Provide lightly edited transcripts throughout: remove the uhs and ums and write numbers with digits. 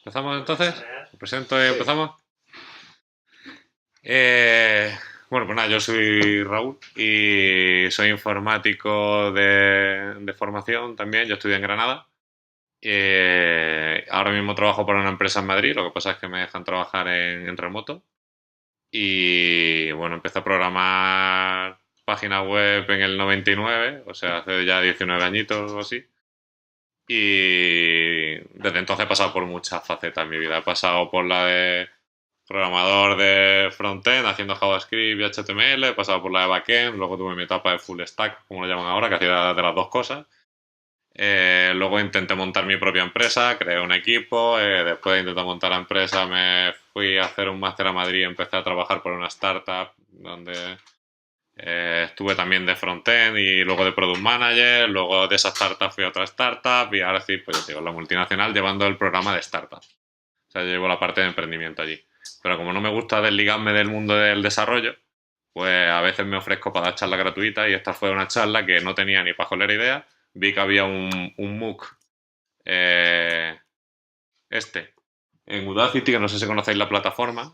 ¿Empezamos entonces? ¿Lo presento y empezamos? Eh, bueno, pues nada, yo soy Raúl y soy informático de formación también. Yo estudié en Granada. Ahora mismo trabajo para una empresa en Madrid, lo que pasa es que me dejan trabajar en remoto. Y bueno, empecé a programar páginas web en el 99, o sea, hace ya 19 añitos o así. Y desde entonces he pasado por muchas facetas en mi vida. He pasado por la de programador de frontend haciendo JavaScript y HTML, he pasado por la de backend, luego tuve mi etapa de full stack, como lo llaman ahora, que hacía de las dos cosas. Luego intenté montar mi propia empresa, creé un equipo, después de intentar montar la empresa me fui a hacer un máster a Madrid y empecé a trabajar por una startup donde estuve también de frontend y luego de product manager, luego de esa startup fui a otra startup y ahora sí, pues yo digo, la multinacional llevando el programa de startup. O sea, yo llevo la parte de emprendimiento allí. Pero como no me gusta desligarme del mundo del desarrollo, pues a veces me ofrezco para dar charlas gratuitas y esta fue una charla que no tenía ni pajolera idea. Vi que había un MOOC, eh, este, en Udacity, que no sé si conocéis la plataforma.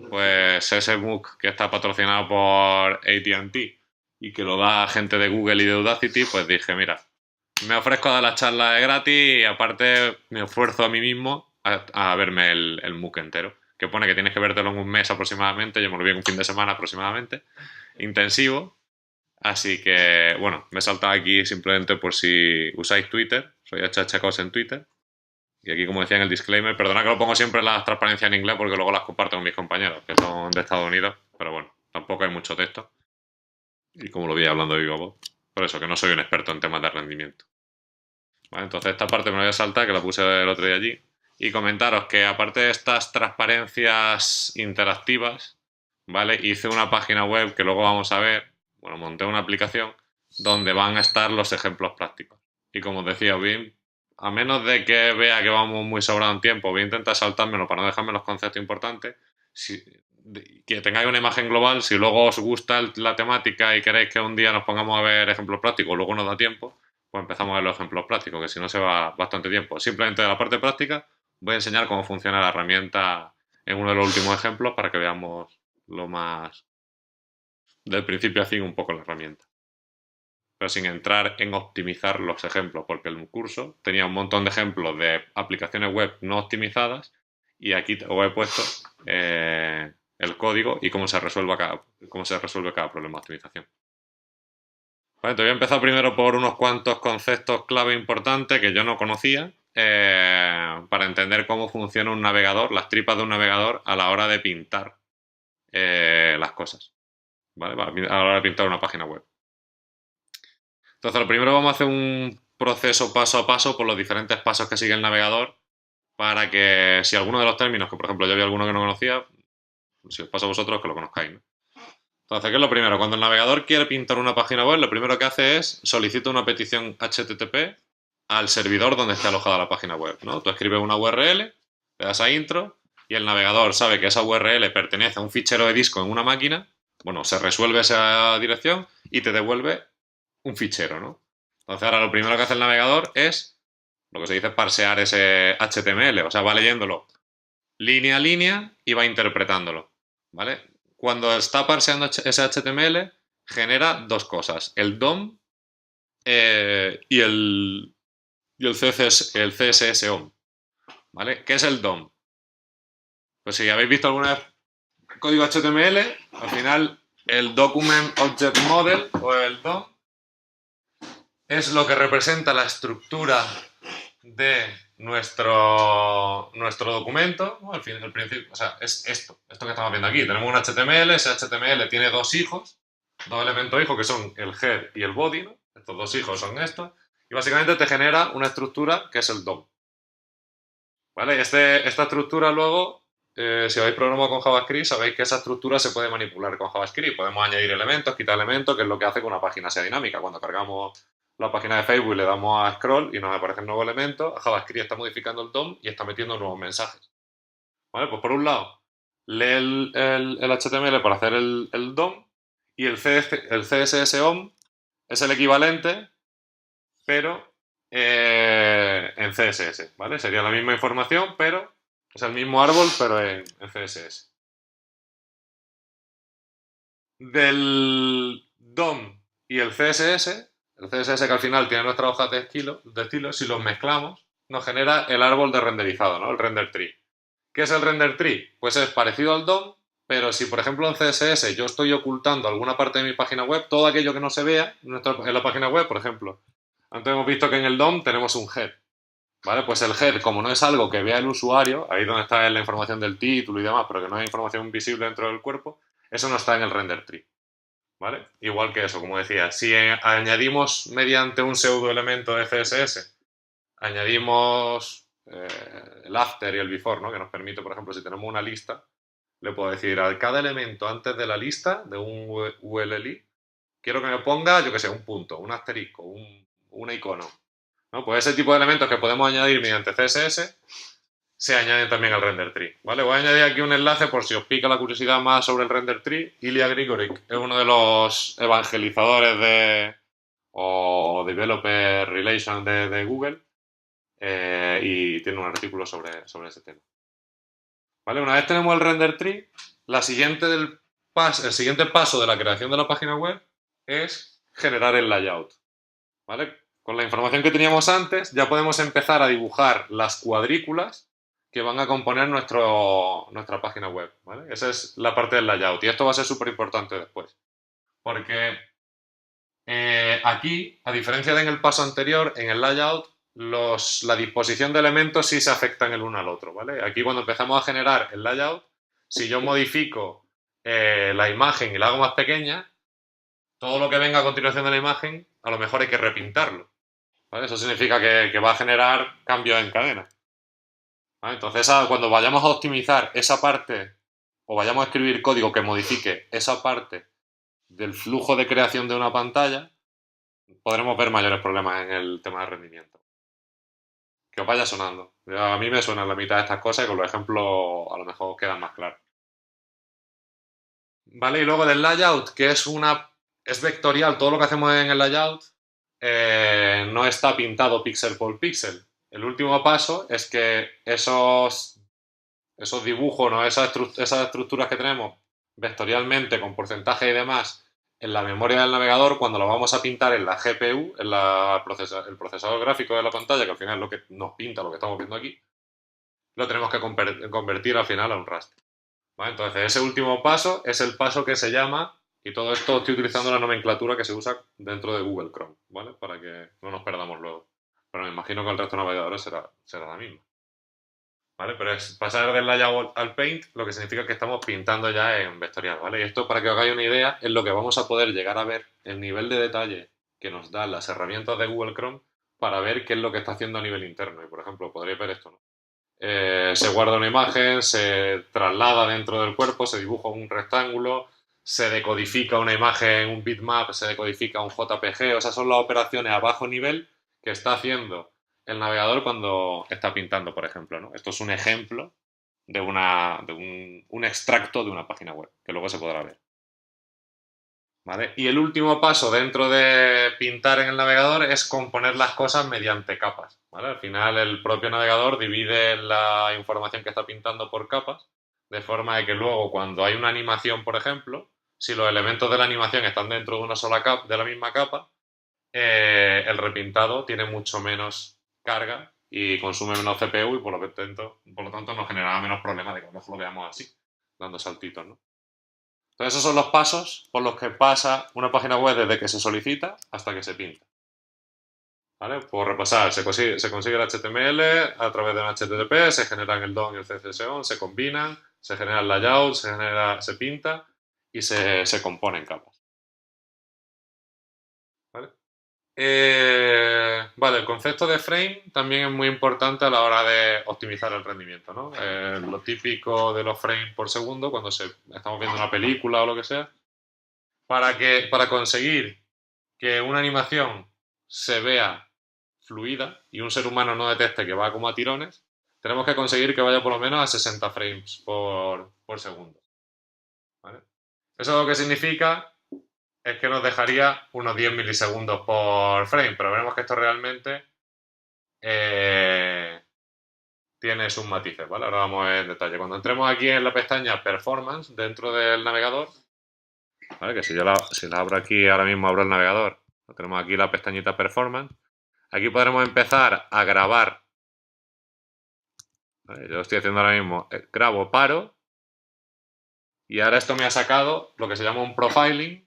Pues ese MOOC que está patrocinado por AT&T y que lo da gente de Google y de Udacity, pues dije, mira, me ofrezco a dar la charla de gratis y aparte me esfuerzo a mí mismo a verme el MOOC entero. Que pone que tienes que vértelo en un mes aproximadamente, yo me lo vi en un fin de semana aproximadamente, intensivo. Así que, bueno, me he saltado aquí simplemente por si usáis Twitter, soy HHCos en Twitter. Y aquí, como decía en el disclaimer, perdona que lo pongo siempre las transparencias en inglés porque luego las comparto con mis compañeros, que son de Estados Unidos, pero bueno, tampoco hay mucho texto. Y como lo vi hablando de viva voz, por eso que no soy un experto en temas de rendimiento. ¿Vale? Entonces esta parte me la voy a saltar, que la puse el otro día allí. Y comentaros que aparte de estas transparencias interactivas, ¿vale? Hice una página web que luego vamos a ver, bueno, monté una aplicación donde van a estar los ejemplos prácticos. Y como os decía, bien, a menos de que vea que vamos muy sobrado en tiempo, voy a intentar saltármelo para no dejarme los conceptos importantes. Si, que tengáis una imagen global, si luego os gusta la temática y queréis que un día nos pongamos a ver ejemplos prácticos, luego nos da tiempo, pues empezamos a ver los ejemplos prácticos, que si no se va bastante tiempo. Simplemente de la parte práctica voy a enseñar cómo funciona la herramienta en uno de los últimos ejemplos para que veamos lo más del principio a fin un poco la herramienta. Pero sin entrar en optimizar los ejemplos, porque el curso tenía un montón de ejemplos de aplicaciones web no optimizadas y aquí os he puesto el código y cómo se resuelve cada problema de optimización. Vale, te voy a empezar primero por unos cuantos conceptos clave importantes que yo no conocía para entender cómo funciona un navegador, las tripas de un navegador a la hora de pintar las cosas. ¿Vale? A la hora de pintar una página web. Entonces, lo primero vamos a hacer un proceso paso a paso por los diferentes pasos que sigue el navegador para que si alguno de los términos, que por ejemplo yo vi alguno que no conocía, si os pasa a vosotros que lo conozcáis, ¿no? Entonces, ¿qué es lo primero? Cuando el navegador quiere pintar una página web, lo primero que hace es solicita una petición HTTP al servidor donde esté alojada la página web, ¿no? Tú escribes una URL, le das a intro y el navegador sabe que esa URL pertenece a un fichero de disco en una máquina, bueno, se resuelve esa dirección y te devuelve un fichero, ¿no? Entonces ahora lo primero que hace el navegador es lo que se dice parsear ese HTML, o sea, va leyéndolo línea a línea y va interpretándolo, ¿vale? Cuando está parseando ese HTML, genera dos cosas, el DOM y el CSS OM, ¿vale? ¿Qué es el DOM? Pues si habéis visto alguna vez código HTML, al final el Document Object Model o el DOM es lo que representa la estructura de nuestro documento, ¿no? Al fin, el principio, o sea, es esto que estamos viendo aquí. Tenemos un HTML, ese HTML tiene dos hijos, dos elementos hijos que son el head y el body, ¿no? Estos dos hijos son estos, y básicamente te genera una estructura que es el DOM. ¿Vale? Esta estructura luego, si habéis programado con JavaScript, sabéis que esa estructura se puede manipular con JavaScript. Podemos añadir elementos, quitar elementos, que es lo que hace que una página sea dinámica. Cuando cargamos la página de Facebook y le damos a scroll y nos aparecen nuevos elementos, JavaScript está modificando el DOM y está metiendo nuevos mensajes. ¿Vale? Pues por un lado, lee el HTML para hacer el DOM y el CSS OM es el equivalente, pero en CSS, ¿vale? Sería la misma información, pero es el mismo árbol, pero en CSS. Del DOM y el CSS que al final tiene nuestras hojas de estilo, si los mezclamos, nos genera el árbol de renderizado, ¿no? El render tree. ¿Qué es el render tree? Pues es parecido al DOM, pero si por ejemplo en CSS yo estoy ocultando alguna parte de mi página web, todo aquello que no se vea en la página web, por ejemplo, antes hemos visto que en el DOM tenemos un head, ¿vale? Pues el head, como no es algo que vea el usuario, ahí donde está la información del título y demás, pero que no hay información visible dentro del cuerpo, eso no está en el render tree, ¿vale? Igual que eso, como decía, si añadimos mediante un pseudo elemento de CSS, añadimos el after y el before, ¿no? Que nos permite, por ejemplo, si tenemos una lista, le puedo decir a cada elemento antes de la lista, de un ULLI, quiero que me ponga, yo que sé, un punto, un asterisco, un icono, ¿no? Pues ese tipo de elementos que podemos añadir mediante CSS se añaden también al render tree, ¿vale? Voy a añadir aquí un enlace por si os pica la curiosidad más sobre el render tree. Ilya Grigorik es uno de los evangelizadores o Developer Relations de Google y tiene un artículo sobre ese tema. ¿Vale? Una vez tenemos el render tree, el siguiente paso de la creación de la página web es generar el layout. ¿Vale? Con la información que teníamos antes ya podemos empezar a dibujar las cuadrículas que van a componer nuestra página web. ¿Vale? Esa es la parte del layout y esto va a ser súper importante después. Porque aquí, a diferencia de en el paso anterior, en el layout, la disposición de elementos sí se afectan el uno al otro, ¿vale? Aquí cuando empezamos a generar el layout, si yo modifico la imagen y la hago más pequeña, todo lo que venga a continuación de la imagen, a lo mejor hay que repintarlo, ¿vale? Eso significa que va a generar cambios en cadena, ¿vale? Entonces, cuando vayamos a optimizar esa parte o vayamos a escribir código que modifique esa parte del flujo de creación de una pantalla, podremos ver mayores problemas en el tema de rendimiento. Que os vaya sonando. A mí me suenan la mitad de estas cosas y con los ejemplos a lo mejor quedan más claros. ¿Vale? Y luego del layout, que es vectorial, todo lo que hacemos en el layout no está pintado píxel por píxel. El último paso es que esos dibujos, ¿no? Esas estructuras que tenemos vectorialmente con porcentaje y demás en la memoria del navegador, cuando lo vamos a pintar en la GPU, el procesador gráfico de la pantalla, que al final es lo que nos pinta lo que estamos viendo aquí, lo tenemos que convertir al final a un raster. ¿Vale? Entonces, ese último paso es el paso que se llama, y todo esto estoy utilizando la nomenclatura que se usa dentro de Google Chrome, ¿vale? Para que no nos perdamos luego. Pero me imagino que el resto de navegadores será la misma. ¿Vale? Pero es pasar del layout al paint, lo que significa que estamos pintando ya en vectorial, ¿vale? Y esto, para que os hagáis una idea, es lo que vamos a poder llegar a ver, el nivel de detalle que nos dan las herramientas de Google Chrome para ver qué es lo que está haciendo a nivel interno. Y, por ejemplo, podréis ver esto, ¿no? Se guarda una imagen, se traslada dentro del cuerpo, se dibuja un rectángulo, se decodifica una imagen, un bitmap, se decodifica un JPG, o sea, son las operaciones a bajo nivel que está haciendo el navegador cuando está pintando, por ejemplo, ¿no? Esto es un ejemplo de un extracto de una página web, que luego se podrá ver. ¿Vale? Y el último paso dentro de pintar en el navegador es componer las cosas mediante capas. ¿Vale? Al final el propio navegador divide la información que está pintando por capas, de forma de que luego cuando hay una animación, por ejemplo, si los elementos de la animación están dentro de una sola capa, de la misma capa, el repintado tiene mucho menos carga y consume menos CPU y por lo tanto nos generará menos problemas de que a lo mejor lo veamos así, dando saltitos, ¿no? Entonces esos son los pasos por los que pasa una página web desde que se solicita hasta que se pinta. ¿Vale? Por repasar, se consigue el HTML a través de un HTTP, se generan el DOM y el CSS-ON, se combinan, se genera el layout, se pinta y se compone en capas. ¿Vale? Vale, el concepto de frame también es muy importante a la hora de optimizar el rendimiento, ¿no? Lo típico de los frames por segundo cuando estamos viendo una película o lo que sea, para conseguir que una animación se vea fluida y un ser humano no detecte que va como a tirones, tenemos que conseguir que vaya por lo menos a 60 frames por segundo. ¿Vale? Eso lo que significa es que nos dejaría unos 10 milisegundos por frame, pero veremos que esto realmente tiene sus matices, ¿vale? Ahora vamos a ver en detalle. Cuando entremos aquí en la pestaña Performance dentro del navegador, ¿vale? Que si la abro aquí, ahora mismo abro el navegador, tenemos aquí la pestañita Performance. Aquí podremos empezar a grabar. ¿Vale? Yo lo estoy haciendo ahora mismo. Grabo, paro. Y ahora esto me ha sacado lo que se llama un profiling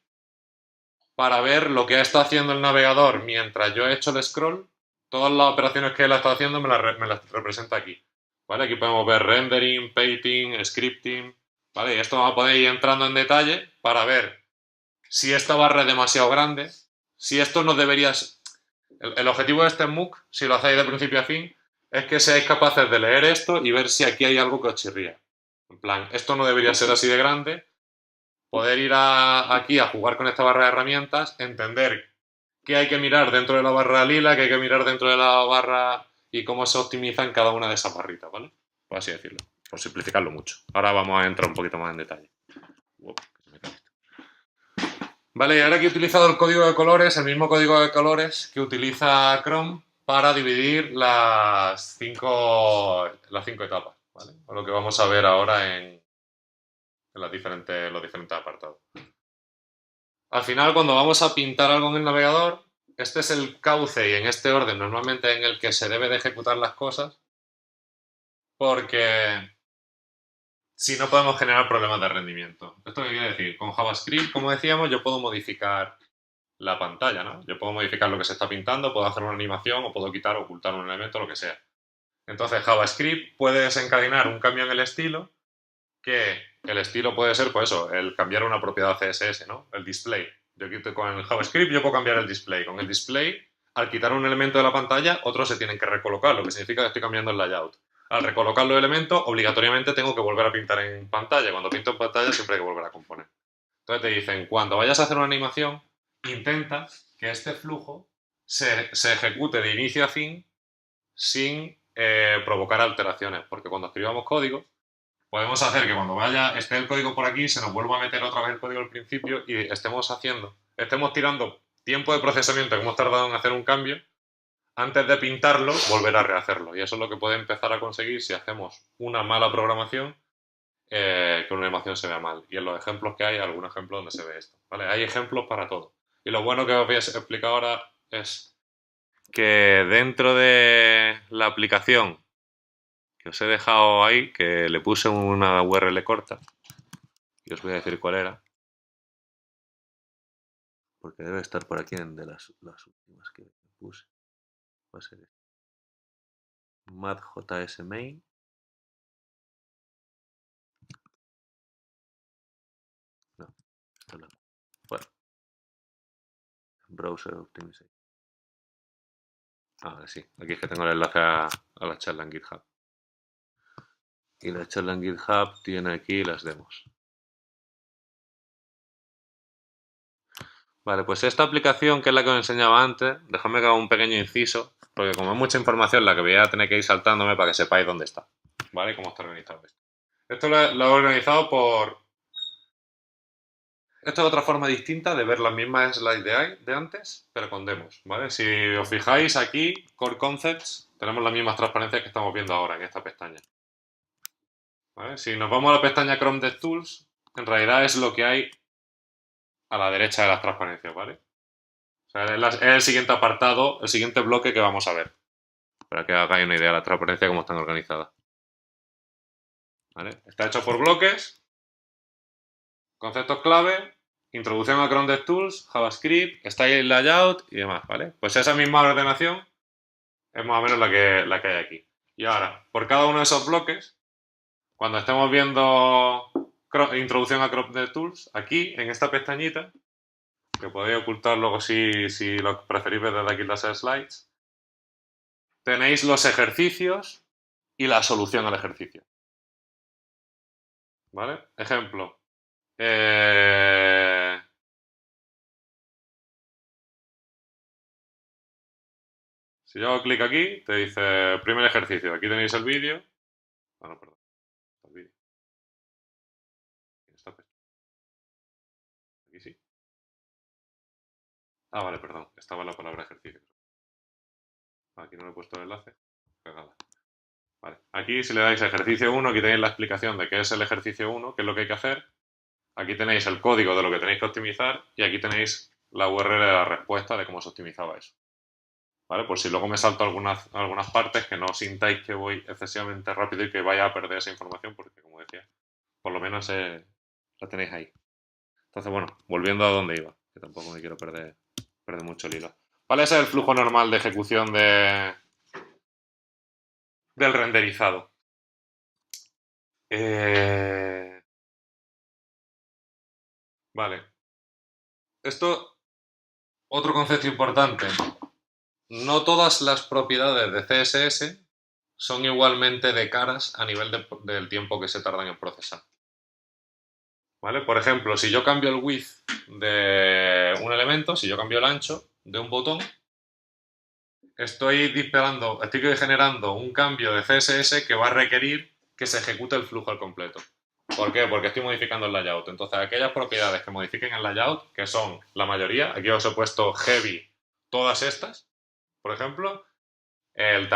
para ver lo que ha estado haciendo el navegador mientras yo he hecho el scroll. Todas las operaciones que él ha estado haciendo me las representa aquí. ¿Vale? Aquí podemos ver rendering, painting, scripting. ¿Vale? Y esto vamos a poder ir entrando en detalle para ver si esta barra es demasiado grande, si esto no deberías... El objetivo de este MOOC, si lo hacéis de principio a fin, es que seáis capaces de leer esto y ver si aquí hay algo que os chirría. En plan, esto no debería ser así de grande, poder ir aquí a jugar con esta barra de herramientas, entender qué hay que mirar dentro de la barra lila, qué hay que mirar dentro de la barra y cómo se optimiza en cada una de esas barritas, ¿vale? Por así decirlo, por simplificarlo mucho. Ahora vamos a entrar un poquito más en detalle. Vale, y ahora que he utilizado el código de colores, el mismo código de colores que utiliza Chrome para dividir las cinco etapas, ¿vale? Lo que vamos a ver ahora en los diferentes apartados. Al final, cuando vamos a pintar algo en el navegador, este es el cauce y en este orden normalmente en el que se debe de ejecutar las cosas, porque si no podemos generar problemas de rendimiento. ¿Esto qué quiere decir? Con JavaScript, como decíamos, yo puedo modificar la pantalla, ¿no? Yo puedo modificar lo que se está pintando, puedo hacer una animación o puedo quitar o ocultar un elemento, lo que sea. Entonces, JavaScript puede desencadenar un cambio en el estilo, que el estilo puede ser, pues eso, el cambiar una propiedad CSS, ¿no? El display. Con el JavaScript yo puedo cambiar el display. Con el display, al quitar un elemento de la pantalla, otros se tienen que recolocar, lo que significa que estoy cambiando el layout. Al recolocar los elementos, obligatoriamente tengo que volver a pintar en pantalla. Cuando pinto en pantalla siempre hay que volver a componer. Entonces te dicen, cuando vayas a hacer una animación, intenta que este flujo se ejecute de inicio a fin sin provocar alteraciones, porque cuando escribamos código, podemos hacer que cuando esté el código por aquí, se nos vuelva a meter otra vez el código al principio y estemos tirando tiempo de procesamiento que hemos tardado en hacer un cambio, antes de pintarlo, volver a rehacerlo. Y eso es lo que puede empezar a conseguir si hacemos una mala programación, que una animación se vea mal. Y en los ejemplos que hay algún ejemplo donde se ve esto. ¿Vale? Hay ejemplos para todo. Y lo bueno que os voy a explicar ahora es que dentro de la aplicación que os he dejado ahí, que le puse una URL corta, y os voy a decir cuál era, porque debe estar por aquí en de las últimas que puse. Va a ser mathjs main. No, esta no. Bueno, browser optimization. Ahora sí, aquí es que tengo el enlace a la charla en GitHub. Y la charla en GitHub tiene aquí las demos. Vale, pues esta aplicación, que es la que os enseñaba antes, dejadme que haga un pequeño inciso, porque como es mucha información la que voy a tener que ir saltándome para que sepáis dónde está, ¿vale? Cómo está organizado esto. Esto lo he organizado por... Esta es otra forma distinta de ver las mismas slides de antes, pero con demos, ¿vale? Si os fijáis aquí, Core Concepts, tenemos las mismas transparencias que estamos viendo ahora en esta pestaña. ¿Vale? Si nos vamos a la pestaña Chrome DevTools, en realidad es lo que hay a la derecha de las transparencias, ¿vale? O sea, es el siguiente apartado, el siguiente bloque que vamos a ver, para que hagáis una idea de la transparencia, cómo están organizadas. ¿Vale? Está hecho por bloques, conceptos clave, introducción a Chrome DevTools, JavaScript, Style Layout y demás, ¿vale? Pues esa misma ordenación es más o menos la que hay aquí. Y ahora, por cada uno de esos bloques, cuando estemos viendo introducción a Chrome DevTools, aquí, en esta pestañita, que podéis ocultar luego si lo preferís ver desde aquí las slides, tenéis los ejercicios y la solución al ejercicio. ¿Vale? Ejemplo. Si yo hago clic aquí, te dice primer ejercicio. Aquí tenéis el vídeo. Ah, no, perdón. El vídeo. Aquí sí. Ah, vale, perdón. Estaba la palabra ejercicio. Aquí no le he puesto el enlace. Cagada. Vale. Aquí si le dais a ejercicio 1, aquí tenéis la explicación de qué es el ejercicio 1, qué es lo que hay que hacer. Aquí tenéis el código de lo que tenéis que optimizar y aquí tenéis la URL de la respuesta de cómo se optimizaba eso. ¿Vale? Por si luego me salto algunas partes que no sintáis que voy excesivamente rápido y que vaya a perder esa información porque, como decía, por lo menos la tenéis ahí. Entonces, bueno, volviendo a donde iba, que tampoco me quiero perder mucho el hilo. ¿Vale? Ese es el flujo normal de ejecución del renderizado. Vale. Esto, otro concepto importante. No todas las propiedades de CSS son igualmente de caras a nivel del tiempo que se tardan en procesar. ¿Vale? Por ejemplo, si yo cambio el width de un elemento, si yo cambio el ancho de un botón, estoy generando un cambio de CSS que va a requerir que se ejecute el flujo al completo. ¿Por qué? Porque estoy modificando el layout. Entonces, aquellas propiedades que modifiquen el layout, que son la mayoría, aquí os he puesto heavy todas estas, por ejemplo, el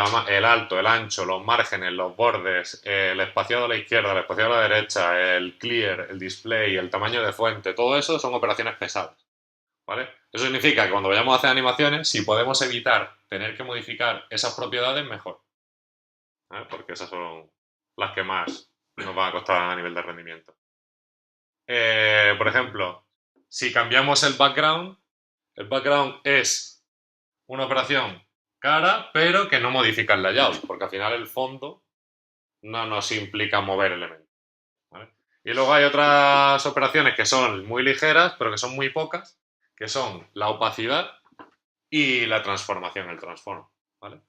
alto, el ancho, los márgenes, los bordes, el espaciado a la izquierda, el espaciado a la derecha, el clear, el display, el tamaño de fuente, todo eso son operaciones pesadas. ¿Vale? Eso significa que cuando vayamos a hacer animaciones, si podemos evitar tener que modificar esas propiedades, mejor. ¿Vale? Porque esas son las que más nos van a costar a nivel de rendimiento. Por ejemplo, si cambiamos el background es una operación cara, pero que no modifica el layout, porque al final el fondo no nos implica mover elementos. ¿Vale? Y luego hay otras operaciones que son muy ligeras, pero que son muy pocas, que son la opacidad y la transformación, el transform. ¿Vale?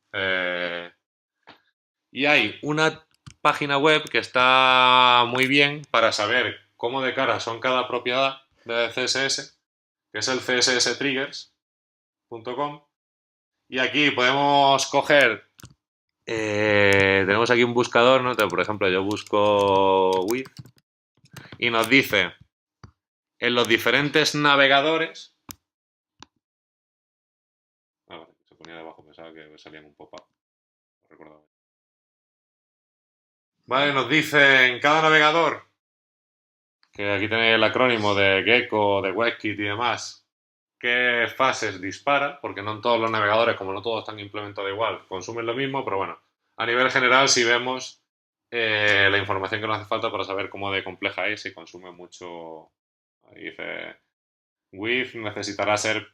Y hay una página web que está muy bien para saber cómo de cara son cada propiedad de CSS, que es el csstriggers.com. Y aquí podemos coger, tenemos aquí un buscador, ¿no? Por ejemplo, yo busco width y nos dice en los diferentes navegadores. Vale, se ponía debajo, pensaba que salían un pop-up. No recordaba. Vale, nos dice en cada navegador, que aquí tenéis el acrónimo de Gecko, de WebKit y demás, qué fases dispara, porque no en todos los navegadores, como no todos están implementados igual, consumen lo mismo, pero bueno, a nivel general si vemos la información que nos hace falta para saber cómo de compleja es y consume mucho. Ahí dice, width necesitará ser,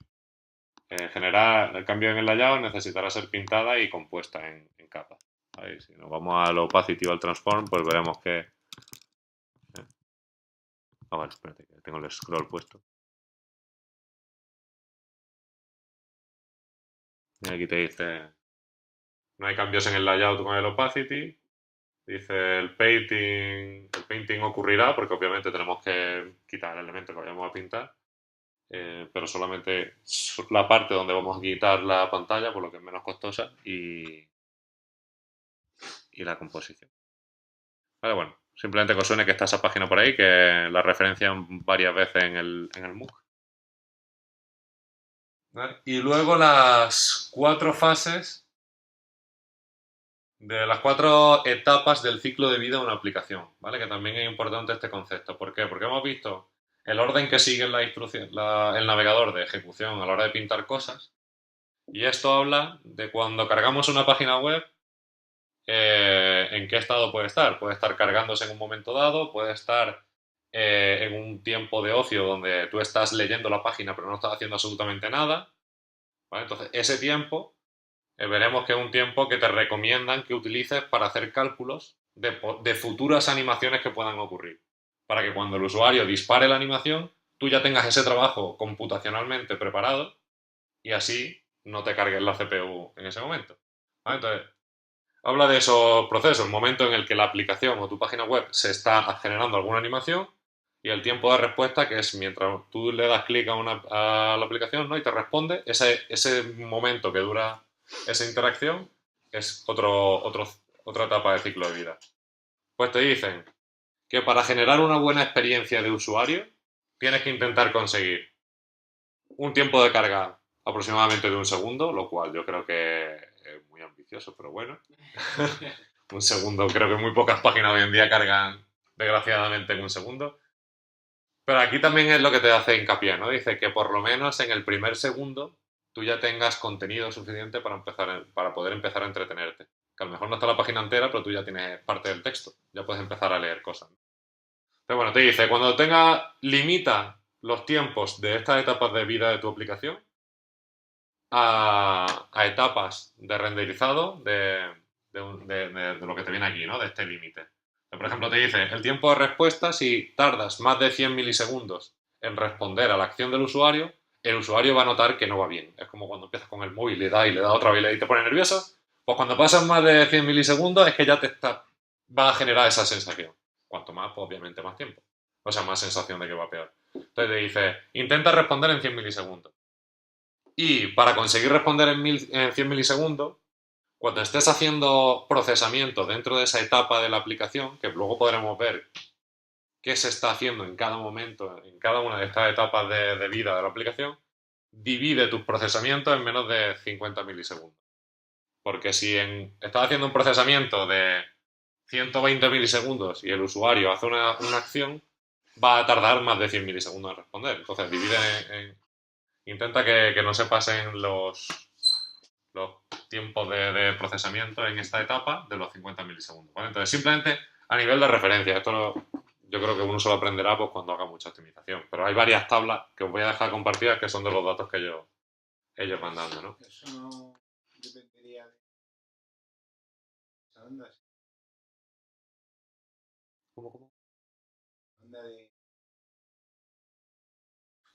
generar el cambio en el layout necesitará ser pintada y compuesta en capas. Ahí, si nos vamos al opacity o al transform, pues veremos que... vale, espérate, que tengo el scroll puesto. Y aquí te dice, no hay cambios en el layout con el opacity. Dice el painting ocurrirá porque obviamente tenemos que quitar el elemento que vayamos a pintar, pero solamente la parte donde vamos a quitar la pantalla, por lo que es menos costosa, y la composición. Vale, bueno, simplemente que os suene que está esa página por ahí, que la referencian varias veces en el MOOC. ¿Vale? Y luego las 4 fases de las 4 etapas del ciclo de vida de una aplicación, ¿vale? Que también es importante este concepto. ¿Por qué? Porque hemos visto el orden que sigue la instrucción, el navegador de ejecución a la hora de pintar cosas. Y esto habla de cuando cargamos una página web, en qué estado puede estar. Puede estar cargándose en un momento dado, puede estar en un tiempo de ocio donde tú estás leyendo la página pero no estás haciendo absolutamente nada. ¿Vale? Entonces, ese tiempo veremos que es un tiempo que te recomiendan que utilices para hacer cálculos de futuras animaciones que puedan ocurrir. Para que cuando el usuario dispare la animación, tú ya tengas ese trabajo computacionalmente preparado y así no te cargues la CPU en ese momento. ¿Vale? Entonces, habla de esos procesos, el momento en el que la aplicación o tu página web se está generando alguna animación y el tiempo de respuesta, que es mientras tú le das clic a la aplicación, ¿no? Y te responde, ese momento que dura esa interacción es otra etapa de ciclo de vida. Pues te dicen que para generar una buena experiencia de usuario tienes que intentar conseguir un tiempo de carga aproximadamente de un segundo, lo cual yo creo que es muy ambicioso, pero bueno. Un segundo, creo que muy pocas páginas hoy en día cargan desgraciadamente en un segundo. Pero aquí también es lo que te hace hincapié, ¿no? Dice que por lo menos en el primer segundo tú ya tengas contenido suficiente para para poder empezar a entretenerte. Que a lo mejor no está la página entera, pero tú ya tienes parte del texto. Ya puedes empezar a leer cosas. Pero bueno, te dice, limita los tiempos de estas etapas de vida de tu aplicación a etapas de renderizado de lo que te viene aquí, ¿no? De este límite. Por ejemplo, te dice, el tiempo de respuesta, si tardas más de 100 milisegundos en responder a la acción del usuario, el usuario va a notar que no va bien. Es como cuando empiezas con el móvil y le da otra vez y te pone nervioso. Pues cuando pasan más de 100 milisegundos es que ya va a generar esa sensación. Cuanto más, pues obviamente más tiempo. O sea, más sensación de que va peor. Entonces te dice, intenta responder en 100 milisegundos. Y para conseguir responder en 100 milisegundos, cuando estés haciendo procesamiento dentro de esa etapa de la aplicación, que luego podremos ver qué se está haciendo en cada momento, en cada una de estas etapas de vida de la aplicación, divide tus procesamientos en menos de 50 milisegundos. Porque si estás haciendo un procesamiento de 120 milisegundos y el usuario hace una acción, va a tardar más de 100 milisegundos en responder. Entonces divide intenta que no se pasen los tiempos de procesamiento en esta etapa de los 50 milisegundos. ¿Vale? Entonces, simplemente a nivel de referencia, yo creo que uno se lo aprenderá pues, cuando haga mucha optimización. Pero hay varias tablas que os voy a dejar compartidas que son de los datos que ellos van dando, ¿no? Eso no dependería de esa onda. ¿Cómo? Onda de...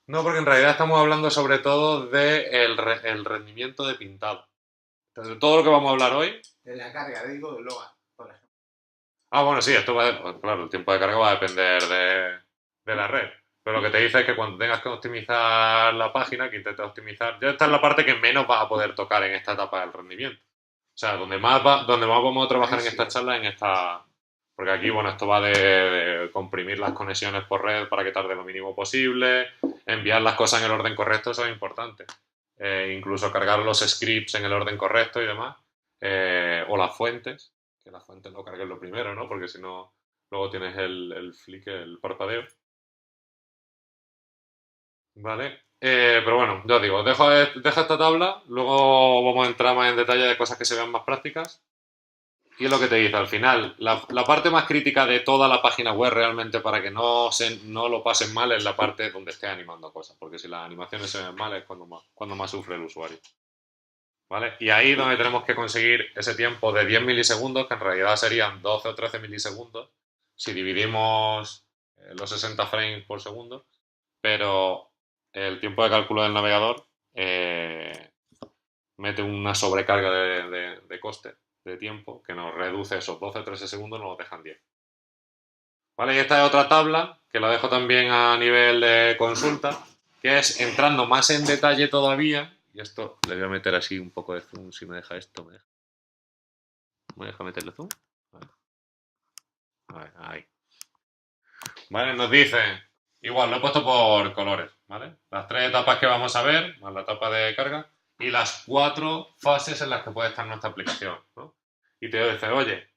No, porque en realidad estamos hablando sobre todo del el rendimiento de pintado. Entonces, todo lo que vamos a hablar hoy. De la carga, digo, de Logan, por ejemplo. Ah, bueno, sí, claro, el tiempo de carga va a depender de la red. Pero lo que te dice es que cuando tengas que optimizar la página, que intentes optimizar, ya esta es la parte que menos vas a poder tocar en esta etapa del rendimiento. O sea, donde más vamos a trabajar en esta charla, porque aquí, bueno, esto va de comprimir las conexiones por red para que tarde lo mínimo posible, enviar las cosas en el orden correcto, eso es importante. Incluso cargar los scripts en el orden correcto y demás. O las fuentes, que las fuentes lo carguen lo primero, ¿no? Porque si no, luego tienes el flick, el parpadeo. ¿Vale? Pero bueno, ya os digo, dejo esta tabla, luego vamos a entrar más en detalle de cosas que se vean más prácticas. Y es lo que te dice, al final, la parte más crítica de toda la página web realmente para que no lo pasen mal es la parte donde esté animando cosas, porque si las animaciones se ven mal es cuando más sufre el usuario. ¿Vale? Y ahí donde tenemos que conseguir ese tiempo de 10 milisegundos, que en realidad serían 12 o 13 milisegundos, si dividimos los 60 frames por segundo, pero el tiempo de cálculo del navegador mete una sobrecarga de coste, de tiempo, que nos reduce esos 12 o 13 segundos, nos dejan 10. ¿Vale? Y esta es otra tabla, que la dejo también a nivel de consulta, que es entrando más en detalle todavía. Y esto le voy a meter así un poco de zoom, si me deja esto. ¿Me deja meterle zoom? Vale, ahí. Vale, nos dice, igual lo he puesto por colores, ¿vale? Las 3 etapas que vamos a ver, más la etapa de carga, y las 4 fases en las que puede estar nuestra aplicación, ¿no? Y te dice, oye,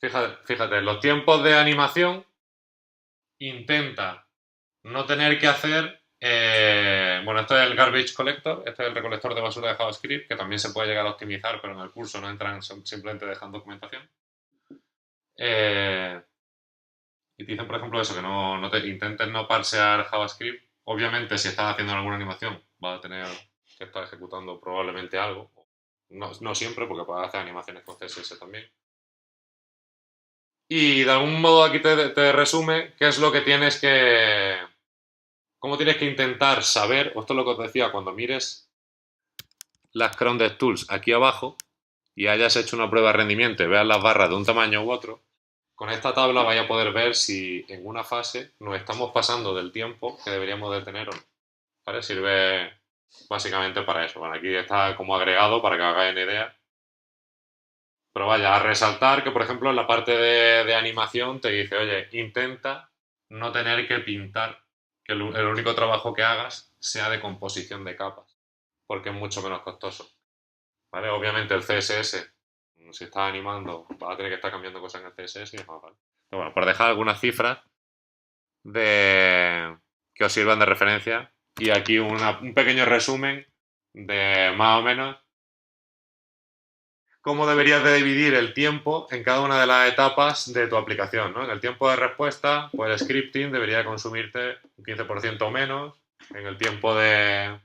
fíjate, los tiempos de animación intenta no tener que hacer. Bueno, esto es el garbage collector, este es el recolector de basura de JavaScript, que también se puede llegar a optimizar, pero en el curso no entran, simplemente dejan documentación. Y te dicen, por ejemplo, eso, que no te intentes no parsear JavaScript. Obviamente, si estás haciendo alguna animación, vas a tener que estar ejecutando probablemente algo. No siempre, porque puedes hacer animaciones con CSS también. Y de algún modo aquí te resume qué es lo que tienes que. Cómo tienes que intentar saber, o esto es lo que os decía, cuando mires las Chrome DevTools aquí abajo y hayas hecho una prueba de rendimiento y veas las barras de un tamaño u otro, con esta tabla vais a poder ver si en una fase nos estamos pasando del tiempo que deberíamos de tener o no. ¿Vale? Sirve básicamente para eso. Bueno, aquí está como agregado para que hagáis una idea. Pero vaya, a resaltar que, por ejemplo, en la parte de animación te dice, oye, intenta no tener que pintar, que el único trabajo que hagas sea de composición de capas. porque es mucho menos costoso. ¿Vale? Obviamente el CSS, si estás animando, vas a tener que estar cambiando cosas en el CSS y es más vale. Pero bueno, por dejar algunas cifras que os sirvan de referencia. Y aquí un pequeño resumen de más o menos cómo deberías de dividir el tiempo en cada una de las etapas de tu aplicación, ¿no? En el tiempo de respuesta, pues el scripting debería consumirte un 15% menos. En el tiempo de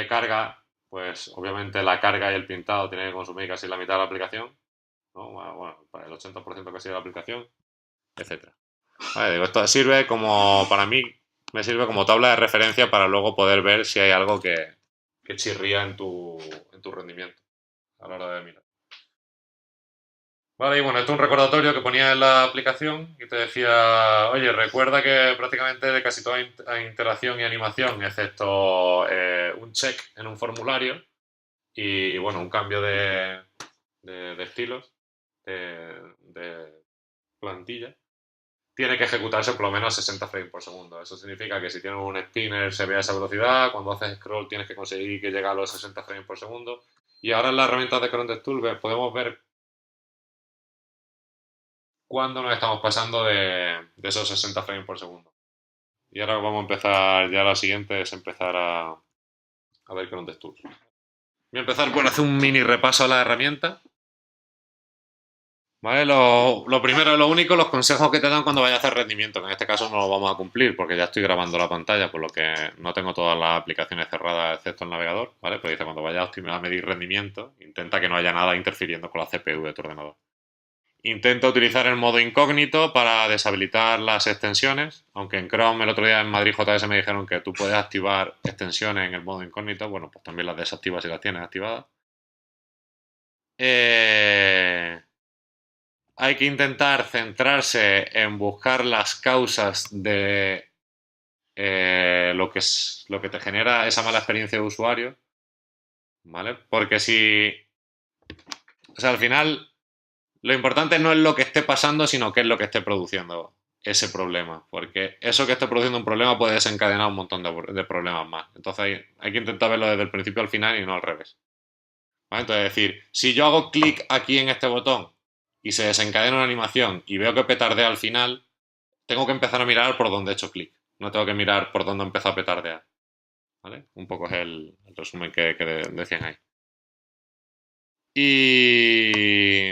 carga, pues obviamente la carga y el pintado tienen que consumir casi la mitad de la aplicación, ¿no? Bueno, para el 80% casi de la aplicación, etcétera. Vale, digo, esto sirve como, para mí, me sirve como tabla de referencia para luego poder ver si hay algo que chirría en tu rendimiento a la hora de mirar. Vale, y bueno, esto es un recordatorio que ponía en la aplicación y te decía, oye, recuerda que prácticamente de casi toda interacción y animación, excepto un check en un formulario y, bueno, un cambio de estilos, de plantilla, tiene que ejecutarse por lo menos 60 frames por segundo. Eso significa que si tienes un spinner se ve a esa velocidad, cuando haces scroll tienes que conseguir que llegue a los 60 frames por segundo. Y ahora en las herramientas de Chrome DevTools podemos ver cuándo nos estamos pasando de esos 60 frames por segundo. Y ahora vamos a empezar, ya la siguiente es empezar a ver Chrome DevTools. Voy a empezar por hacer un mini repaso a la herramienta. ¿Vale? Lo primero, lo único, los consejos que te dan cuando vayas a hacer rendimiento, que en este caso no lo vamos a cumplir porque ya estoy grabando la pantalla, por lo que no tengo todas las aplicaciones cerradas excepto el navegador, ¿vale? Pero dice, cuando vayas a medir rendimiento, intenta que no haya nada interfiriendo con la CPU de tu ordenador. Intenta utilizar el modo incógnito para deshabilitar las extensiones, aunque en Chrome el otro día en Madrid JS me dijeron que tú puedes activar extensiones en el modo incógnito, bueno, pues también las desactivas si las tienes activadas. Hay que intentar centrarse en buscar las causas de lo que te genera esa mala experiencia de usuario, ¿vale? Porque si, o sea, al final lo importante no es lo que esté pasando, sino qué es lo que esté produciendo ese problema, porque eso que esté produciendo un problema puede desencadenar un montón de problemas más. Entonces hay que intentar verlo desde el principio al final y no al revés. ¿Vale? Entonces, es decir, si yo hago clic aquí en este botón y se desencadena una animación y veo que petardea al final, tengo que empezar a mirar por dónde he hecho clic. No tengo que mirar por dónde empezó a petardear. ¿Vale? Un poco es el resumen que decían ahí. Y...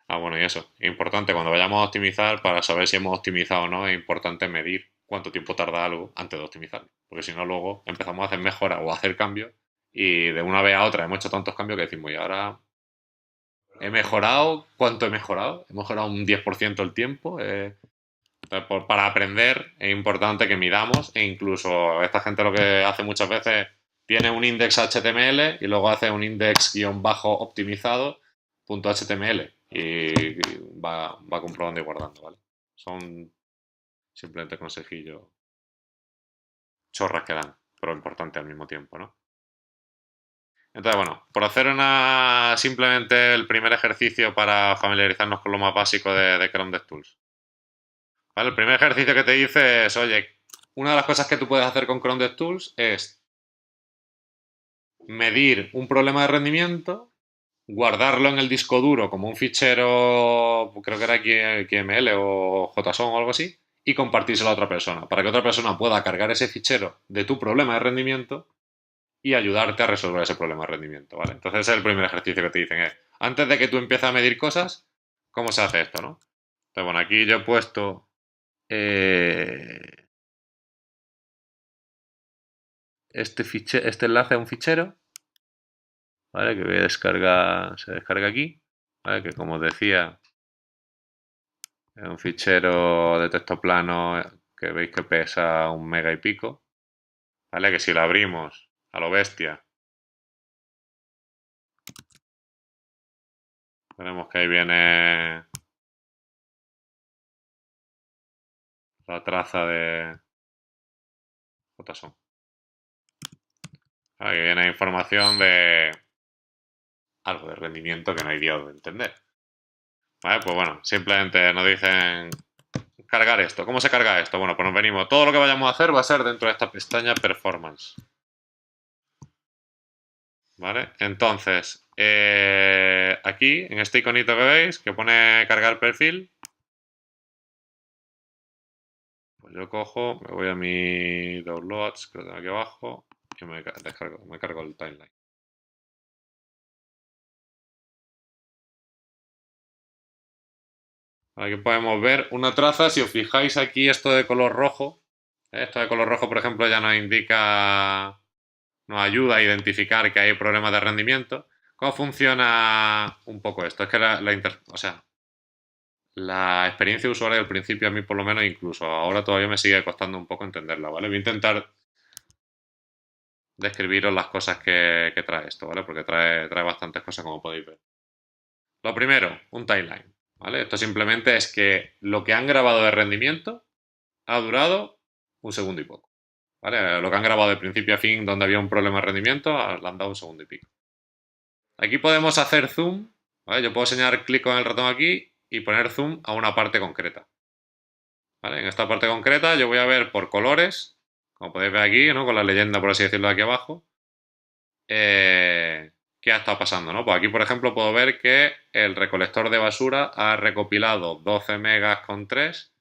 Ah, bueno, y eso. Es importante cuando vayamos a optimizar, para saber si hemos optimizado o no, es importante medir cuánto tiempo tarda algo antes de optimizarlo. Porque si no, luego empezamos a hacer mejoras o a hacer cambios y de una vez a otra hemos hecho tantos cambios que decimos, y ahora he mejorado. ¿Cuánto he mejorado? He mejorado un 10% el tiempo. Entonces, para aprender es importante que midamos e incluso esta gente lo que hace muchas veces tiene un index HTML y luego hace un index guión bajo optimizado .html y va comprobando y guardando, ¿vale? Son simplemente consejillos chorras que dan, pero importantes al mismo tiempo, ¿no? Entonces, bueno, por hacer simplemente el primer ejercicio para familiarizarnos con lo más básico de Chrome DevTools. ¿Vale? El primer ejercicio que te dice es, oye, una de las cosas que tú puedes hacer con Chrome DevTools es medir un problema de rendimiento, guardarlo en el disco duro como un fichero, creo que era XML o JSON o algo así, y compartírselo a otra persona, para que otra persona pueda cargar ese fichero de tu problema de rendimiento y ayudarte a resolver ese problema de rendimiento, ¿vale? Entonces ese es el primer ejercicio que te dicen, antes de que tú empieces a medir cosas, ¿cómo se hace esto, no? Entonces, bueno, aquí yo he puesto este enlace a un fichero, ¿vale? Que voy a descargar, se descarga aquí, ¿vale? Que como os decía, es un fichero de texto plano que veis que pesa 1 mega y pico, ¿vale? Que si lo abrimos a lo bestia, veremos que ahí viene la traza de JSON. Aquí viene información de algo de rendimiento que no hay Dios de entender. ¿Vale? Pues bueno, simplemente nos dicen cargar esto. ¿Cómo se carga esto? Bueno, pues nos venimos. Todo lo que vayamos a hacer va a ser dentro de esta pestaña Performance. ¿vale? Entonces, aquí, en este iconito que veis, que pone cargar perfil, pues yo cojo, me voy a mi downloads, que lo tengo aquí abajo, y me cargo el timeline. Aquí podemos ver una traza, si os fijáis aquí esto de color rojo, esto de color rojo por ejemplo ya nos indica, nos ayuda a identificar que hay problemas de rendimiento. ¿Cómo funciona un poco esto? Es que o sea, la experiencia de usuario al principio a mí por lo menos incluso ahora todavía me sigue costando un poco entenderla, ¿vale? Voy a intentar describiros las cosas que trae esto, ¿vale? Porque trae bastantes cosas como podéis ver. Lo primero, un timeline, ¿vale? Esto simplemente es que lo que han grabado de rendimiento ha durado un segundo y poco, ¿vale? Lo que han grabado de principio a fin donde había un problema de rendimiento le han dado un segundo y pico. Aquí podemos hacer zoom, ¿vale? Yo puedo señalar clic con el ratón aquí y poner zoom a una parte concreta, ¿vale? En esta parte concreta yo voy a ver por colores, como podéis ver aquí, ¿no? Con la leyenda, por así decirlo, aquí abajo, qué ha estado pasando, ¿no? Pues aquí, por ejemplo, puedo ver que el recolector de basura ha recopilado 12 megas con 3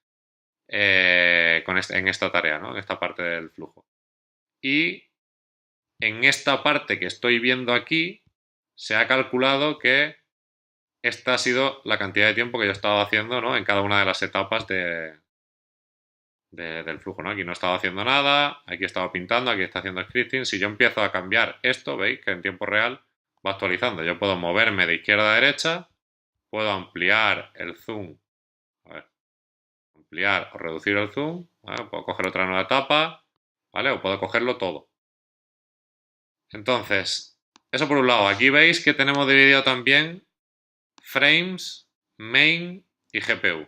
en esta tarea, ¿no? En esta parte del flujo. Y en esta parte que estoy viendo aquí, se ha calculado que esta ha sido la cantidad de tiempo que yo he estado haciendo, ¿no? En cada una de las etapas del flujo, ¿no? Aquí no he estado haciendo nada, aquí he estado pintando, aquí está haciendo scripting. Si yo empiezo a cambiar esto, veis que en tiempo real va actualizando. Yo puedo moverme de izquierda a derecha, puedo ampliar el zoom, a ver, ampliar o reducir el zoom, ¿vale? Puedo coger otra nueva etapa, ¿vale? O puedo cogerlo todo. Entonces, eso por un lado. Aquí veis que tenemos dividido también frames, main y GPU.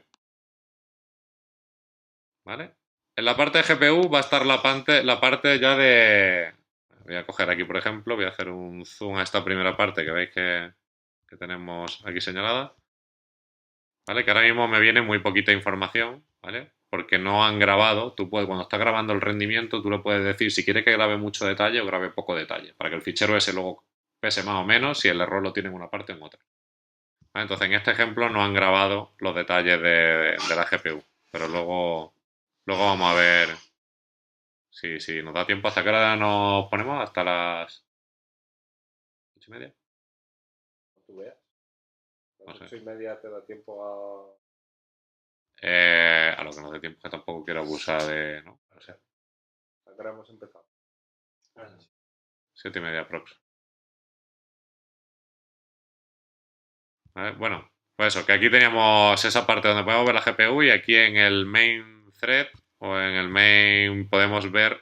¿Vale? En la parte de GPU va a estar la parte ya de... Voy a coger aquí, por ejemplo, voy a hacer un zoom a esta primera parte que veis que tenemos aquí señalada. ¿Vale? Que ahora mismo me viene muy poquita información, ¿vale? Porque no han grabado. Tú puedes, cuando estás grabando el rendimiento, tú le puedes decir si quieres que grabe mucho detalle o grabe poco detalle, para que el fichero ese luego pese más o menos si el error lo tiene en una parte o en otra. ¿Vale? Entonces, en este ejemplo no han grabado los detalles de la GPU, pero luego vamos a ver si nos da tiempo. ¿Hasta qué hora nos ponemos? Hasta las 8:30. Tú veas. A No las sé. 8:30 te da tiempo a... A lo que nos dé tiempo, que tampoco quiero abusar de... ¿no? O sea, ¿a qué hora hemos empezado? 7:30 prox. ¿Vale? Bueno, pues eso, que aquí teníamos esa parte donde podemos ver la GPU y aquí en el main thread o en el main podemos ver...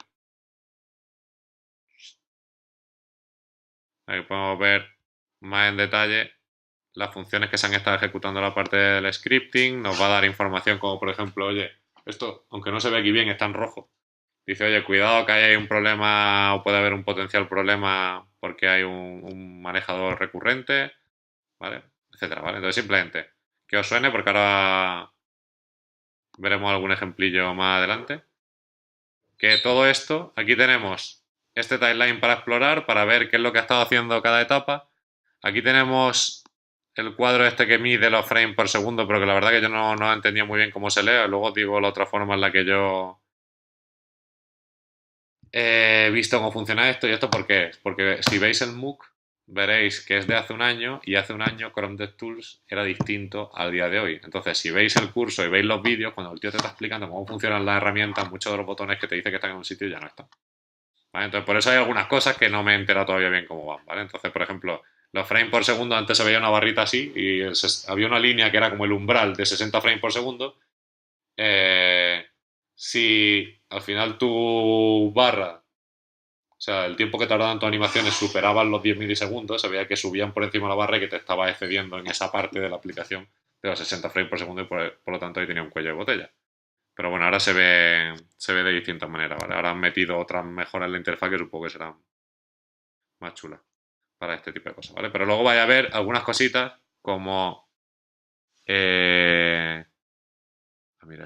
Ahí podemos ver más en detalle las funciones que se han estado ejecutando en la parte del scripting. Nos va a dar información como, por ejemplo, oye, esto, aunque no se ve aquí bien, está en rojo. Dice, oye, cuidado que ahí hay un problema o puede haber un potencial problema porque hay un manejador recurrente, ¿vale? Etcétera, ¿vale? Entonces, simplemente que os suene porque ahora veremos algún ejemplillo más adelante. Que todo esto, aquí tenemos este timeline para explorar, para ver qué es lo que ha estado haciendo cada etapa. Aquí tenemos el cuadro este que mide los frames por segundo, pero que la verdad que yo no he entendido muy bien cómo se lee. Luego os digo la otra forma en la que yo he visto cómo funciona esto. ¿Y esto por qué es? Porque si veis el MOOC, veréis que es de hace un año y hace un año Chrome DevTools era distinto al día de hoy. Entonces, si veis el curso y veis los vídeos, cuando el tío te está explicando cómo funcionan las herramientas, muchos de los botones que te dice que están en un sitio ya no están. ¿Vale? Entonces, por eso hay algunas cosas que no me he enterado todavía bien cómo van, ¿vale? Entonces, por ejemplo, los frames por segundo, antes se veía una barrita así y había una línea que era como el umbral de 60 frames por segundo. Si al final tu barra, o sea, el tiempo que tardaban tus animaciones superaban los 10 milisegundos, se veía que subían por encima de la barra y que te estaba excediendo en esa parte de la aplicación de los 60 frames por segundo y por lo tanto ahí tenía un cuello de botella. Pero bueno, ahora se ve de distintas maneras, ¿vale? Ahora han metido otras mejoras en la interfaz que supongo que serán más chulas para este tipo de cosas, ¿vale? Pero luego vaya a ver algunas cositas como... mira,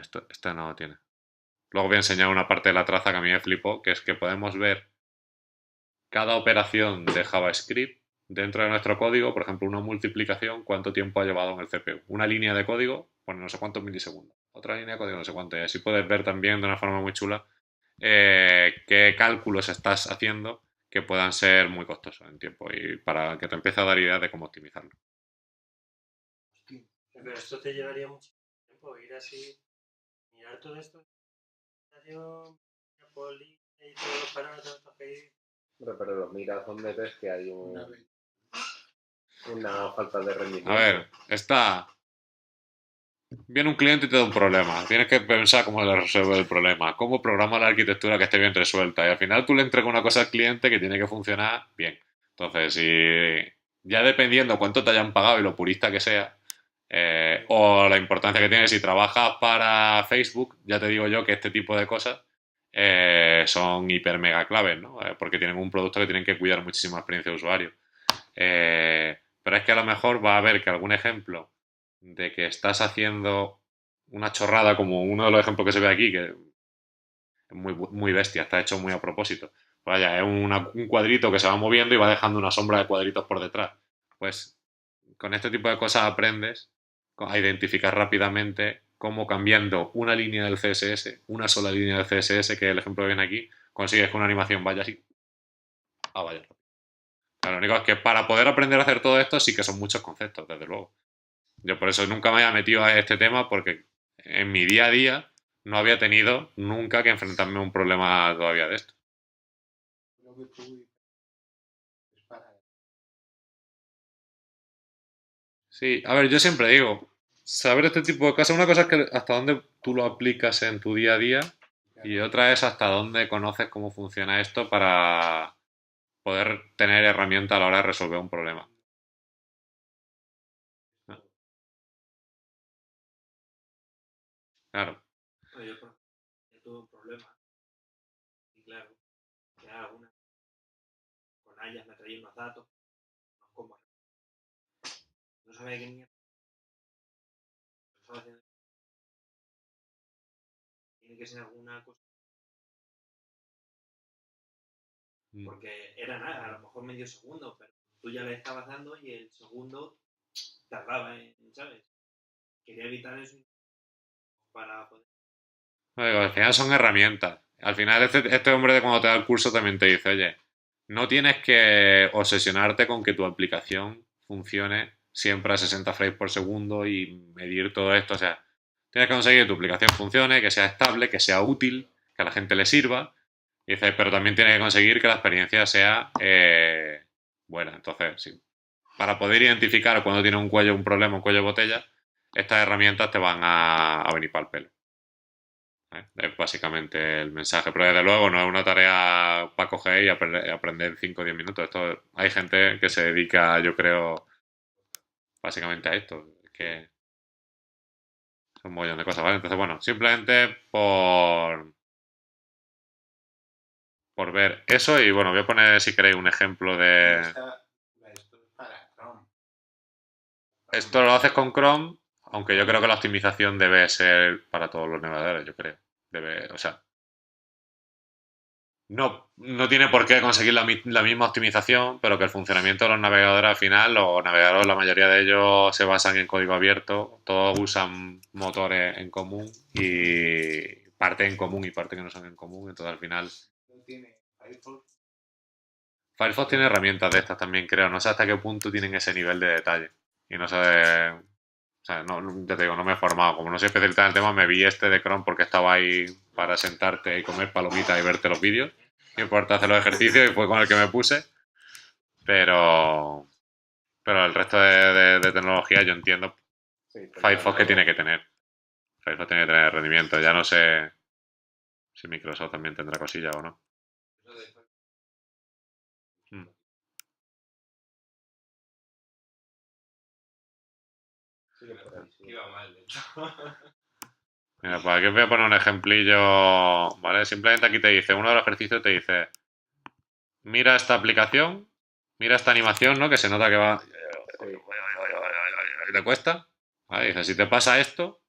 esta no lo tiene. Luego voy a enseñar una parte de la traza que a mí me flipó, que es que podemos ver cada operación de JavaScript dentro de nuestro código, por ejemplo, una multiplicación, cuánto tiempo ha llevado en el CPU. Una línea de código pone no sé cuántos milisegundos. Otra línea de código no sé cuánto. Y así puedes ver también de una forma muy chula qué cálculos estás haciendo que puedan ser muy costosos en tiempo y para que te empiece a dar ideas de cómo optimizarlo. Hostia. Pero esto te llevaría mucho tiempo, ir así, mirar todo esto, poli y todos los parámetros para pedir. Hombre, pero lo miras donde ves que hay Una vez. una falta de rendimiento. A ver, viene un cliente y te da un problema. Tienes que pensar cómo le resuelve el problema, cómo programa la arquitectura que esté bien resuelta. Y al final tú le entregas una cosa al cliente que tiene que funcionar bien. Entonces, si ya dependiendo cuánto te hayan pagado y lo purista que sea, o la importancia que tiene, si trabajas para Facebook, ya te digo yo que este tipo de cosas son hiper mega claves, ¿no? Porque tienen un producto que tienen que cuidar muchísimo la experiencia de usuario. Pero es que a lo mejor va a haber que algún ejemplo de que estás haciendo una chorrada, como uno de los ejemplos que se ve aquí, que es muy bestia, está hecho muy a propósito. Vaya, es un cuadrito que se va moviendo y va dejando una sombra de cuadritos por detrás. Pues con este tipo de cosas aprendes a identificar rápidamente cómo cambiando una línea del CSS, una sola línea del CSS, que es el ejemplo que viene aquí, consigues que una animación vaya así. Vaya. Lo único es que para poder aprender a hacer todo esto sí que son muchos conceptos, desde luego. Yo por eso nunca me había metido a este tema porque en mi día a día no había tenido nunca que enfrentarme a un problema todavía de esto. Lo que tú dices es para. Sí, a ver, yo siempre digo, saber este tipo de cosas, una cosa es que hasta dónde tú lo aplicas en tu día a día y otra es hasta dónde conoces cómo funciona esto para poder tener herramienta a la hora de resolver un problema. Claro. Yo tuve un problema. Y claro, ya alguna con Ayas me traía unos datos, unos combos. No sabía qué mierda. Estaba haciendo. Tiene que ser alguna cosa. Porque era nada, a lo mejor medio segundo, pero tú ya le estabas dando y el segundo tardaba, ¿sabes? Quería evitar eso para poder. Digo, al final son herramientas. Al final este hombre de cuando te da el curso también te dice, oye, no tienes que obsesionarte con que tu aplicación funcione siempre a 60 frames por segundo y medir todo esto. O sea, tienes que conseguir que tu aplicación funcione, que sea estable, que sea útil, que a la gente le sirva. Y dice, pero también tienes que conseguir que la experiencia sea buena. Entonces, sí, para poder identificar cuando tiene un problema, un cuello de botella, estas herramientas te van a venir para el pelo. Es básicamente el mensaje, pero desde luego no es una tarea para coger y aprender en 5 o 10 minutos. Hay gente que se dedica, yo creo, básicamente a esto, que son un montón de cosas, ¿vale? Entonces, bueno, simplemente por ver eso y bueno, voy a poner, si queréis, un ejemplo de... Esto es para Chrome. Esto lo haces con Chrome, aunque yo creo que la optimización debe ser para todos los navegadores, yo creo. O sea, no tiene por qué conseguir la misma optimización, pero que el funcionamiento de los navegadores al final, los navegadores, la mayoría de ellos se basan en código abierto, todos usan motores en común y parte en común y parte que no son en común, entonces al final... No tiene Firefox. Firefox tiene herramientas de estas también, creo, no sé hasta qué punto tienen ese nivel de detalle y no sé... O sea, ya te digo, no me he formado. Como no soy especialista en el tema, me vi este de Chrome porque estaba ahí para sentarte y comer palomitas y verte los vídeos. Y por hacer los ejercicios y fue con el que me puse. Pero el resto de tecnología yo entiendo Sí, Firefox que tiene que tener. Firefox tiene que tener rendimiento. Ya no sé si Microsoft también tendrá cosilla o no. Mm. sigue por ahí, sí. Iba mal, de hecho. Mira, pues aquí os voy a poner un ejemplillo, ¿vale? Simplemente aquí te dice, uno de los ejercicios te dice, mira esta aplicación, mira esta animación, ¿no? Que se nota que va... ¿Te cuesta? ¿Vale? Dice, si te pasa esto,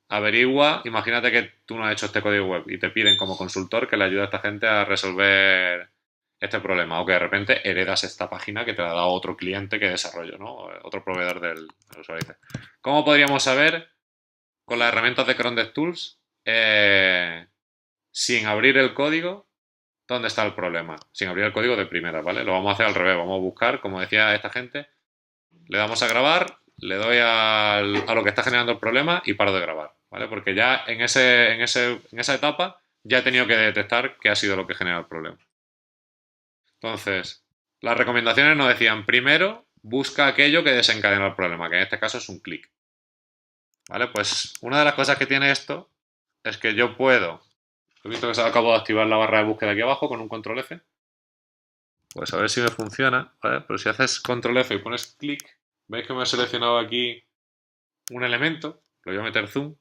averigua, imagínate que tú no has hecho este código web y te piden como consultor que le ayude a esta gente a resolver este problema, o que de repente heredas esta página que te la ha dado otro cliente que desarrollo, ¿no? Otro proveedor del usuario. ¿Cómo podríamos saber con las herramientas de Chrome DevTools sin abrir el código dónde está el problema? Sin abrir el código de primera, ¿vale? Lo vamos a hacer al revés, vamos a buscar, como decía esta gente, le damos a grabar, le doy a lo que está generando el problema y paro de grabar, ¿vale? Porque ya en esa etapa ya he tenido que detectar qué ha sido lo que genera el problema. Entonces, las recomendaciones nos decían, primero, busca aquello que desencadena el problema, que en este caso es un clic. ¿Vale? Pues una de las cosas que tiene esto es que yo puedo... He visto que se acabo de activar la barra de búsqueda aquí abajo con un control F. Pues a ver si me funciona, ¿vale? Pero si haces control F y pones clic, veis que me he seleccionado aquí un elemento, lo voy a meter zoom,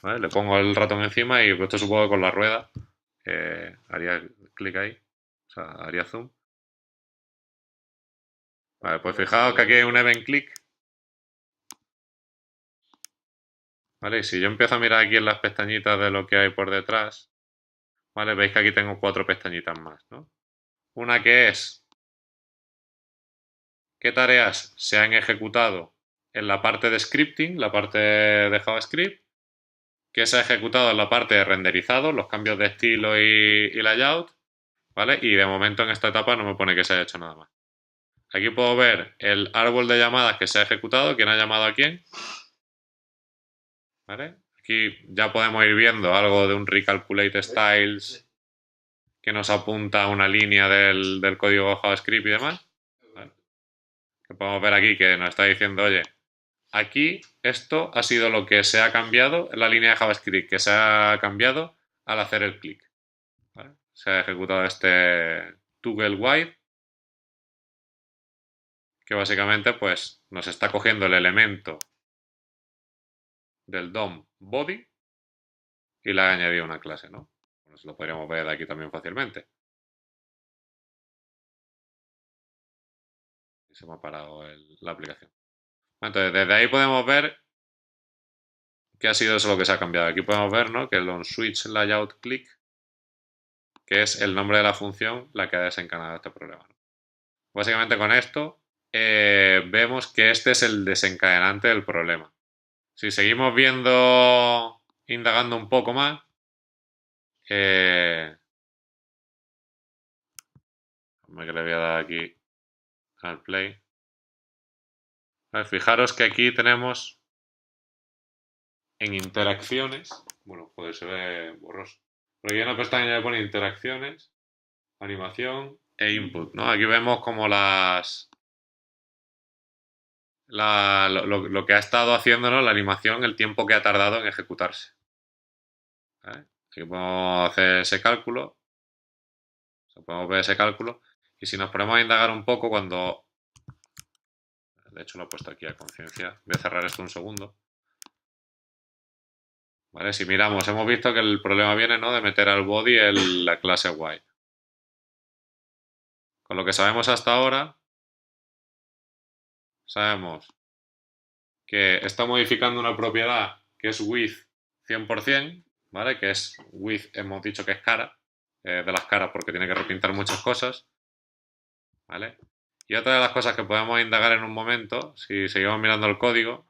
¿vale? Le pongo el ratón encima y esto supongo que con la rueda haría clic ahí, o sea, haría zoom. Vale, pues fijaos que aquí hay un event click. Vale, y si yo empiezo a mirar aquí en las pestañitas de lo que hay por detrás, vale, veis que aquí tengo 4 pestañitas más, ¿no? Una que es qué tareas se han ejecutado en la parte de scripting, la parte de JavaScript, qué se ha ejecutado en la parte de renderizado, los cambios de estilo y layout, ¿vale? Y de momento en esta etapa no me pone que se haya hecho nada más. Aquí puedo ver el árbol de llamadas que se ha ejecutado, quién ha llamado a quién, ¿vale? Aquí ya podemos ir viendo algo de un recalculate styles que nos apunta a una línea del código JavaScript y demás. ¿Vale? Que podemos ver aquí que nos está diciendo, oye, aquí esto ha sido lo que se ha cambiado, en la línea de JavaScript que se ha cambiado al hacer el clic. ¿Vale? Se ha ejecutado este toggle white que básicamente pues nos está cogiendo el elemento del DOM body y le ha añadido una clase, ¿no? Pues lo podríamos ver de aquí también fácilmente. Y se me ha parado la aplicación. Entonces, desde ahí podemos ver qué ha sido eso lo que se ha cambiado. Aquí podemos ver, ¿no?, que el onSwitchLayoutClick, que es el nombre de la función la que ha desencadenado este problema. Básicamente con esto vemos que este es el desencadenante del problema. Si seguimos viendo, indagando un poco más, que le voy a dar aquí al play. Vale, fijaros que aquí tenemos en interacciones, bueno, pues se ve borroso, pero aquí en la pestaña le pone interacciones, animación e input, ¿no? Aquí vemos como lo que ha estado haciendo, ¿no?, la animación, el tiempo que ha tardado en ejecutarse. ¿Vale? Aquí podemos hacer ese cálculo, o sea, podemos ver ese cálculo, y si nos ponemos a indagar un poco cuando... De hecho lo he puesto aquí a conciencia, voy a cerrar esto un segundo. ¿Vale? Si miramos, hemos visto que el problema viene, ¿no?, de meter al body la clase white. Con lo que sabemos hasta ahora, sabemos que está modificando una propiedad que es width 100%, ¿vale? Que es width, hemos dicho que es cara, de las caras porque tiene que repintar muchas cosas, ¿vale? Y otra de las cosas que podemos indagar en un momento, si seguimos mirando el código,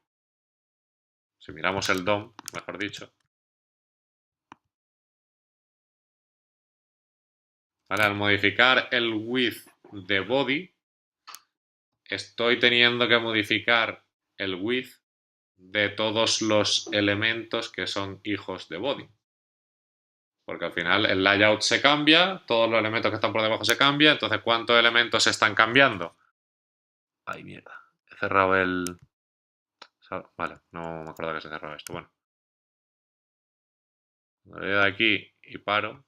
si miramos el DOM, mejor dicho, ¿vale? Al modificar el width de body, estoy teniendo que modificar el width de todos los elementos que son hijos de body. Porque al final el layout se cambia, todos los elementos que están por debajo se cambian, entonces ¿cuántos elementos se están cambiando? Ay, mierda. He cerrado el... Vale, no me acuerdo que se cerraba esto. Bueno. Me voy de aquí y paro.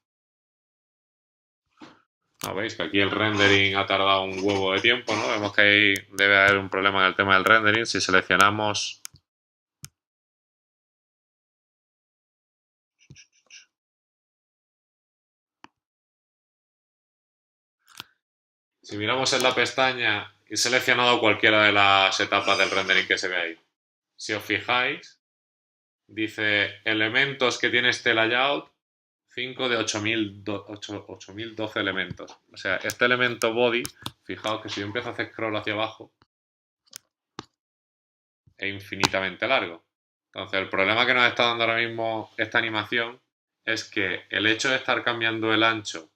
¿No veis? Que aquí el rendering ha tardado un huevo de tiempo, ¿no? Vemos que ahí debe haber un problema en el tema del rendering. Si seleccionamos... Si miramos en la pestaña y seleccionado cualquiera de las etapas del rendering que se ve ahí, si os fijáis, dice elementos que tiene este layout 5 de 8012 elementos. O sea, este elemento body, fijaos que si yo empiezo a hacer scroll hacia abajo, es infinitamente largo. Entonces, el problema que nos está dando ahora mismo esta animación es que el hecho de estar cambiando el ancho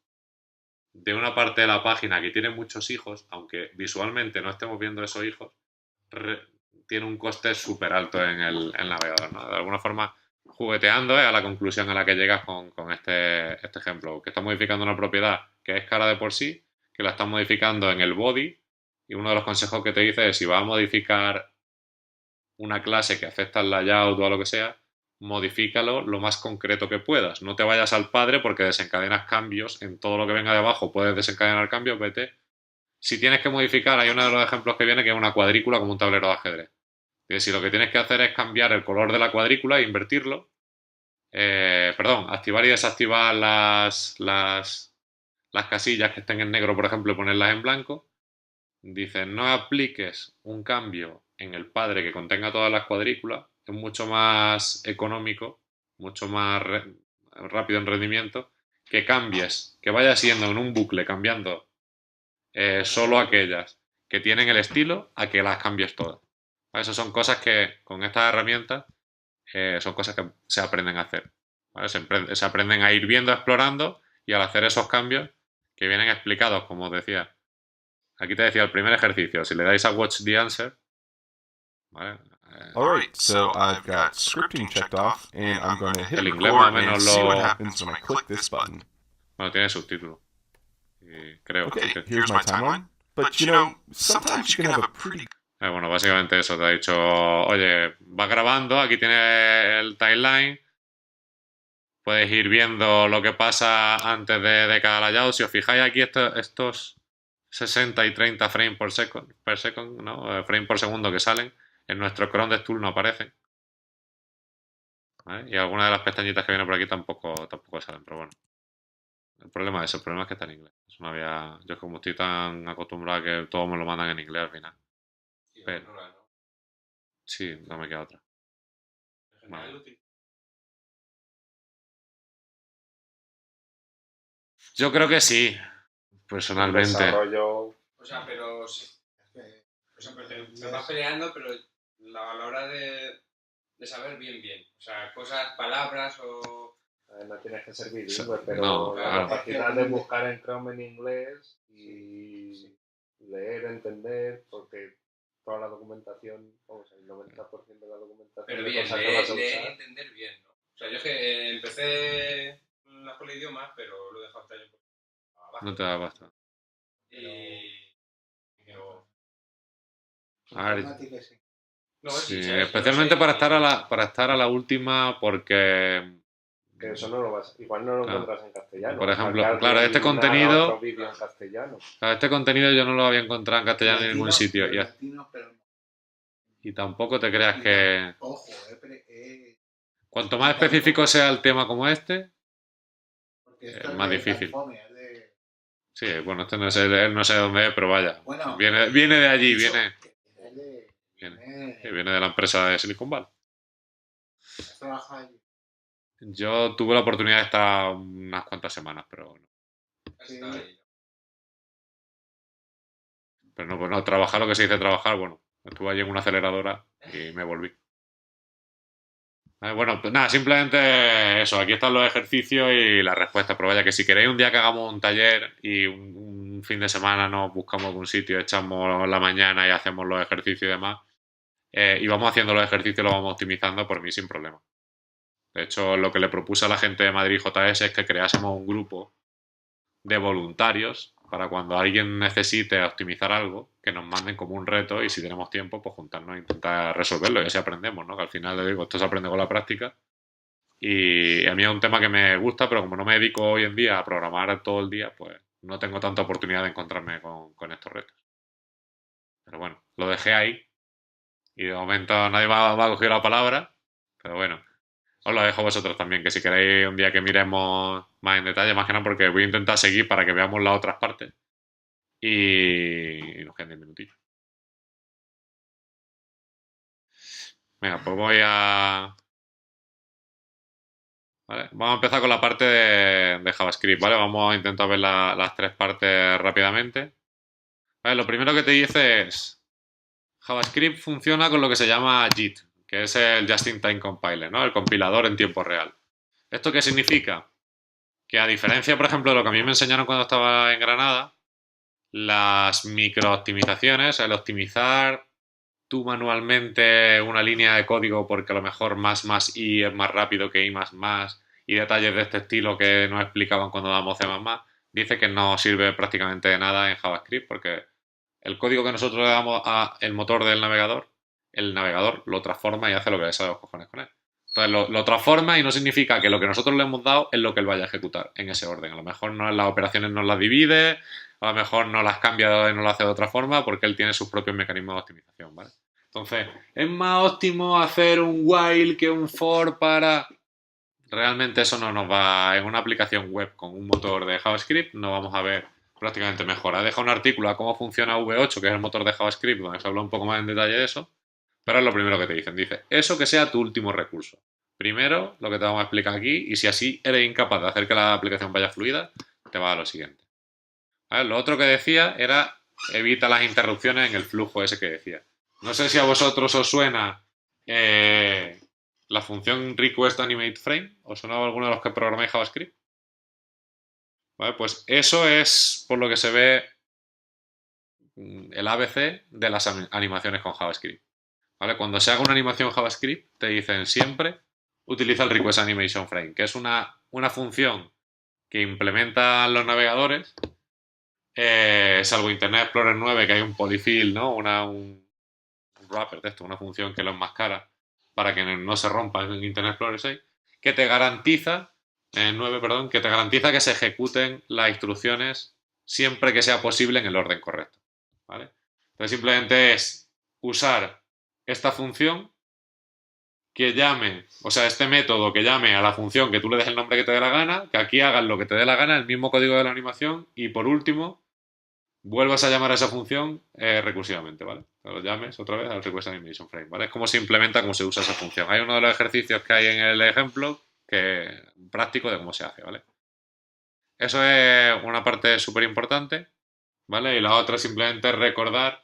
de una parte de la página que tiene muchos hijos, aunque visualmente no estemos viendo esos hijos, tiene un coste súper alto en el navegador, ¿no? De alguna forma, jugueteando a la conclusión a la que llegas con este ejemplo, que está modificando una propiedad que es cara de por sí, que la estás modificando en el body, y uno de los consejos que te dice es si vas a modificar una clase que afecta al layout o a lo que sea, modifícalo lo más concreto que puedas. No te vayas al padre porque desencadenas cambios en todo lo que venga de abajo. Puedes desencadenar cambios, vete. Si tienes que modificar, hay uno de los ejemplos que viene que es una cuadrícula como un tablero de ajedrez. Y si lo que tienes que hacer es cambiar el color de la cuadrícula e invertirlo, activar y desactivar las casillas que estén en negro, por ejemplo, y ponerlas en blanco. Dice, no apliques un cambio en el padre que contenga todas las cuadrículas, es mucho más económico, mucho más rápido en rendimiento, que cambies, que vaya siendo en un bucle cambiando solo aquellas que tienen el estilo a que las cambies todas. ¿Vale? Esas son cosas que con estas herramientas son cosas que se aprenden a hacer. ¿Vale? Se aprenden a ir viendo, explorando y al hacer esos cambios que vienen explicados, como os decía. Aquí te decía el primer ejercicio. Si le dais a Watch the Answer, ¿vale? Alright, so I've got scripting checked off, and I'm going to hit El inglés más o record and menos see what lo... happens when I click this button. Bueno, tiene subtítulos. Y creo Okay, que... here's my timeline. But you know, sometimes you can have a pretty Bueno, básicamente eso. Te ha dicho, oye, vas grabando, aquí tienes el timeline. Puedes ir viendo lo que pasa antes de cada layout. Si os fijáis aquí, estos 60 y 30 frames per second, ¿no? Frame por segundo que salen, en nuestro Chrome DevTool no aparecen. ¿Vale? Y algunas de las pestañitas que vienen por aquí tampoco salen, pero bueno. El problema es que está en inglés. Yo como estoy tan acostumbrado a que todo me lo mandan en inglés al final. Pero, sí, no me queda otra. Vale. Yo creo que sí, personalmente. Desarrollo. O sea, pero sí. Por ejemplo, te vas peleando, pero a la hora de saber bien. O sea, cosas, palabras o... No tienes que ser bilingüe, pero No, la claro. capacidad de buscar en Chrome en inglés y leer, entender, porque toda la documentación, o sea, el 90% de la documentación Pero de bien, cosas que vas a leer y usar. entender bien, ¿no? O sea, yo es que empecé la escuela de idiomas, pero lo he dejado este año abajo. No te da basta. Pero... A ver, No, sí, ¿sabes? especialmente No sé, para estar a la última, porque Que eso no lo vas, igual no lo Claro. encuentras en castellano. Por ejemplo, Hasta que claro, este alguien haga contenido- otro vídeo en castellano. este contenido yo no lo había encontrado en castellano en ningún sitio. Y tampoco te creas que Ojo, cuanto más específico sea el tema como este, porque es más difícil. California, es de... Sí, bueno, este no sé, él no sé dónde es, pero vaya. Bueno, Viene de allí, viene viene... de la empresa de Silicon Valley. ¿Has trabajado allí? Yo tuve la oportunidad de estar unas cuantas semanas, pero no. Sí. Pero no, pues no, trabajar lo que se dice trabajar, bueno, estuve allí en una aceleradora y me volví. Bueno, pues nada, simplemente eso, aquí están los ejercicios y las respuestas, pero vaya que si queréis un día que hagamos un taller y un fin de semana nos buscamos algún sitio, echamos la mañana y hacemos los ejercicios y demás, y vamos haciendo los ejercicios, lo vamos optimizando por mí sin problema. De hecho, lo que le propuse a la gente de Madrid JS es que creásemos un grupo de voluntarios para cuando alguien necesite optimizar algo, que nos manden como un reto y si tenemos tiempo, pues juntarnos e intentar resolverlo y así aprendemos, ¿no? Que al final, le digo, esto se aprende con la práctica y a mí es un tema que me gusta, pero como no me dedico hoy en día a programar todo el día, pues no tengo tanta oportunidad de encontrarme con estos retos. Pero bueno, lo dejé ahí y de momento nadie me ha cogido la palabra, pero bueno. Os lo dejo a vosotros también, que si queréis un día que miremos más en detalle, más que nada porque voy a intentar seguir para que veamos las otras partes y nos queden 10 minutillos. Venga, pues voy a ¿Vale? Vamos a empezar con la parte de JavaScript, ¿vale? Vamos a intentar ver las tres partes rápidamente. ¿Vale? Lo primero que te dice es JavaScript funciona con lo que se llama JIT, que es el Just-in-Time Compiler, ¿no? El compilador en tiempo real. ¿Esto qué significa? Que a diferencia, por ejemplo, de lo que a mí me enseñaron cuando estaba en Granada, las microoptimizaciones, el optimizar tú manualmente una línea de código porque a lo mejor más i es más rápido que i más y detalles de este estilo que nos explicaban cuando damos C++, dice que no sirve prácticamente de nada en JavaScript porque el código que nosotros le damos al motor del navegador, el navegador lo transforma y hace lo que le sale a los cojones con él. Entonces lo transforma y no significa que lo que nosotros le hemos dado es lo que él vaya a ejecutar en ese orden. A lo mejor no, las operaciones no las divide, a lo mejor no las cambia y no lo hace de otra forma porque él tiene sus propios mecanismos de optimización, ¿vale? Entonces, ¿es más óptimo hacer un while que un for para...? Realmente eso no nos va... En una aplicación web con un motor de JavaScript no vamos a ver prácticamente mejora. He dejado un artículo a cómo funciona V8, que es el motor de JavaScript, donde se habla un poco más en detalle de eso, pero es lo primero que te dicen. Dice, eso que sea tu último recurso. Primero, lo que te vamos a explicar aquí, y si así eres incapaz de hacer que la aplicación vaya fluida, te va a lo siguiente. ¿Vale? Lo otro que decía era evita las interrupciones en el flujo ese que decía. No sé si a vosotros os suena la función requestAnimateFrame. ¿Os suena alguno de los que programáis JavaScript? ¿Vale? Pues eso es, por lo que se ve, el ABC de las animaciones con JavaScript. ¿Vale? Cuando se haga una animación JavaScript, te dicen siempre utiliza el requestAnimationFrame, que es una función que implementan los navegadores, salvo Internet Explorer 9, que hay un polyfill, ¿no? Un wrapper de esto, una función que lo enmascara para que no se rompa en Internet Explorer 6, que te garantiza, 9, perdón, que te garantiza que se ejecuten las instrucciones siempre que sea posible en el orden correcto, ¿vale? Entonces simplemente es usar esta función que llame, o sea, este método que llame a la función que tú le des el nombre que te dé la gana, que aquí hagas lo que te dé la gana, el mismo código de la animación, y por último, vuelvas a llamar a esa función recursivamente, ¿vale? O lo llames otra vez al requestAnimationFrame, ¿vale? Es como se implementa, cómo se usa esa función. Hay uno de los ejercicios que hay en el ejemplo que práctico de cómo se hace, ¿vale? Eso es una parte súper importante, ¿vale? Y la otra simplemente recordar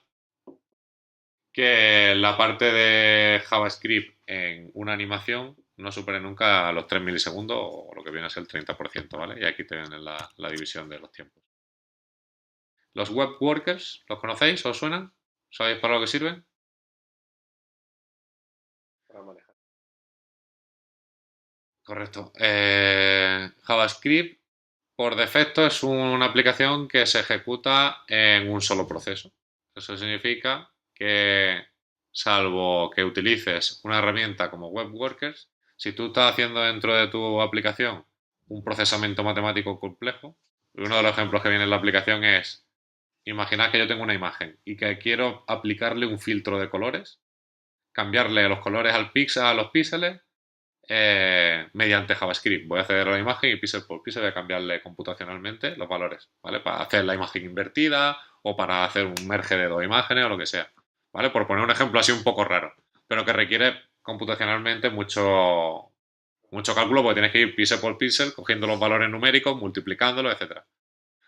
que la parte de JavaScript en una animación no supere nunca los 3 milisegundos o lo que viene a ser el 30%, ¿vale? Y aquí te viene la división de los tiempos. ¿Los web workers los conocéis? ¿Os suenan? ¿Sabéis para lo que sirven? Para manejar. Correcto. JavaScript, por defecto, es una aplicación que se ejecuta en un solo proceso. Eso significa que, salvo que utilices una herramienta como Web Workers, si tú estás haciendo dentro de tu aplicación un procesamiento matemático complejo, uno de los ejemplos que viene en la aplicación es, imaginad que yo tengo una imagen y que quiero aplicarle un filtro de colores, cambiarle los colores a los píxeles mediante JavaScript. Voy a acceder a la imagen y píxel por píxel voy a cambiarle computacionalmente los valores, ¿vale? Para hacer la imagen invertida o para hacer un merge de dos imágenes o lo que sea, ¿vale? Por poner un ejemplo así un poco raro, pero que requiere computacionalmente mucho cálculo porque tienes que ir píxel por píxel cogiendo los valores numéricos, multiplicándolos, etcétera.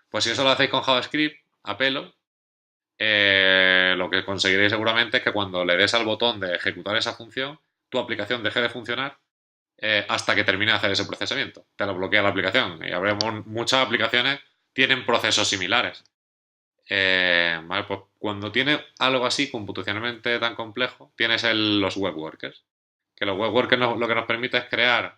Pues si eso lo hacéis con JavaScript a pelo, lo que conseguiréis seguramente es que cuando le des al botón de ejecutar esa función, tu aplicación deje de funcionar hasta que termine de hacer ese procesamiento. Te lo bloquea la aplicación. Y habremos muchas aplicaciones tienen procesos similares. Vale, pues cuando tienes algo así computacionalmente tan complejo, tienes los web workers. Que los web workers lo que nos permite es crear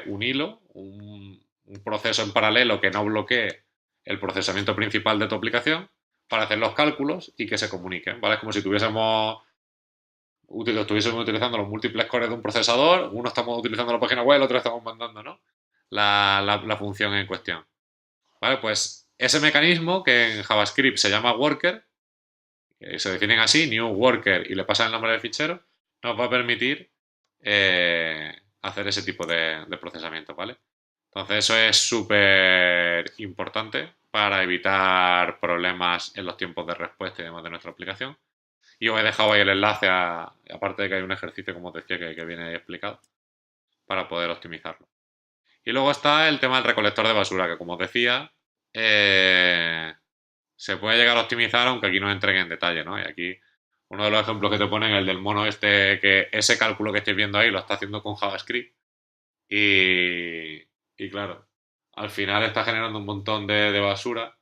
un hilo, un proceso en paralelo que no bloquee el procesamiento principal de tu aplicación para hacer los cálculos y que se comuniquen, ¿vale? Es como si estuviésemos utilizando los múltiples cores de un procesador, uno estamos utilizando la página web, el otro estamos mandando, ¿no? La función en cuestión. ¿Vale? Pues ese mecanismo que en JavaScript se llama worker, que se definen así, new worker, y le pasan el nombre del fichero, nos va a permitir hacer ese tipo de procesamiento, ¿vale? Entonces eso es súper importante para evitar problemas en los tiempos de respuesta y demás de nuestra aplicación. Y os he dejado ahí el enlace, aparte de que hay un ejercicio, como os decía, que viene ahí explicado, para poder optimizarlo. Y luego está el tema del recolector de basura, que como os decía, se puede llegar a optimizar, aunque aquí no entren en detalle, ¿no? Y aquí uno de los ejemplos que te ponen, el del mono este, que ese cálculo que estáis viendo ahí lo está haciendo con JavaScript. Y claro, al final está generando un montón de basura,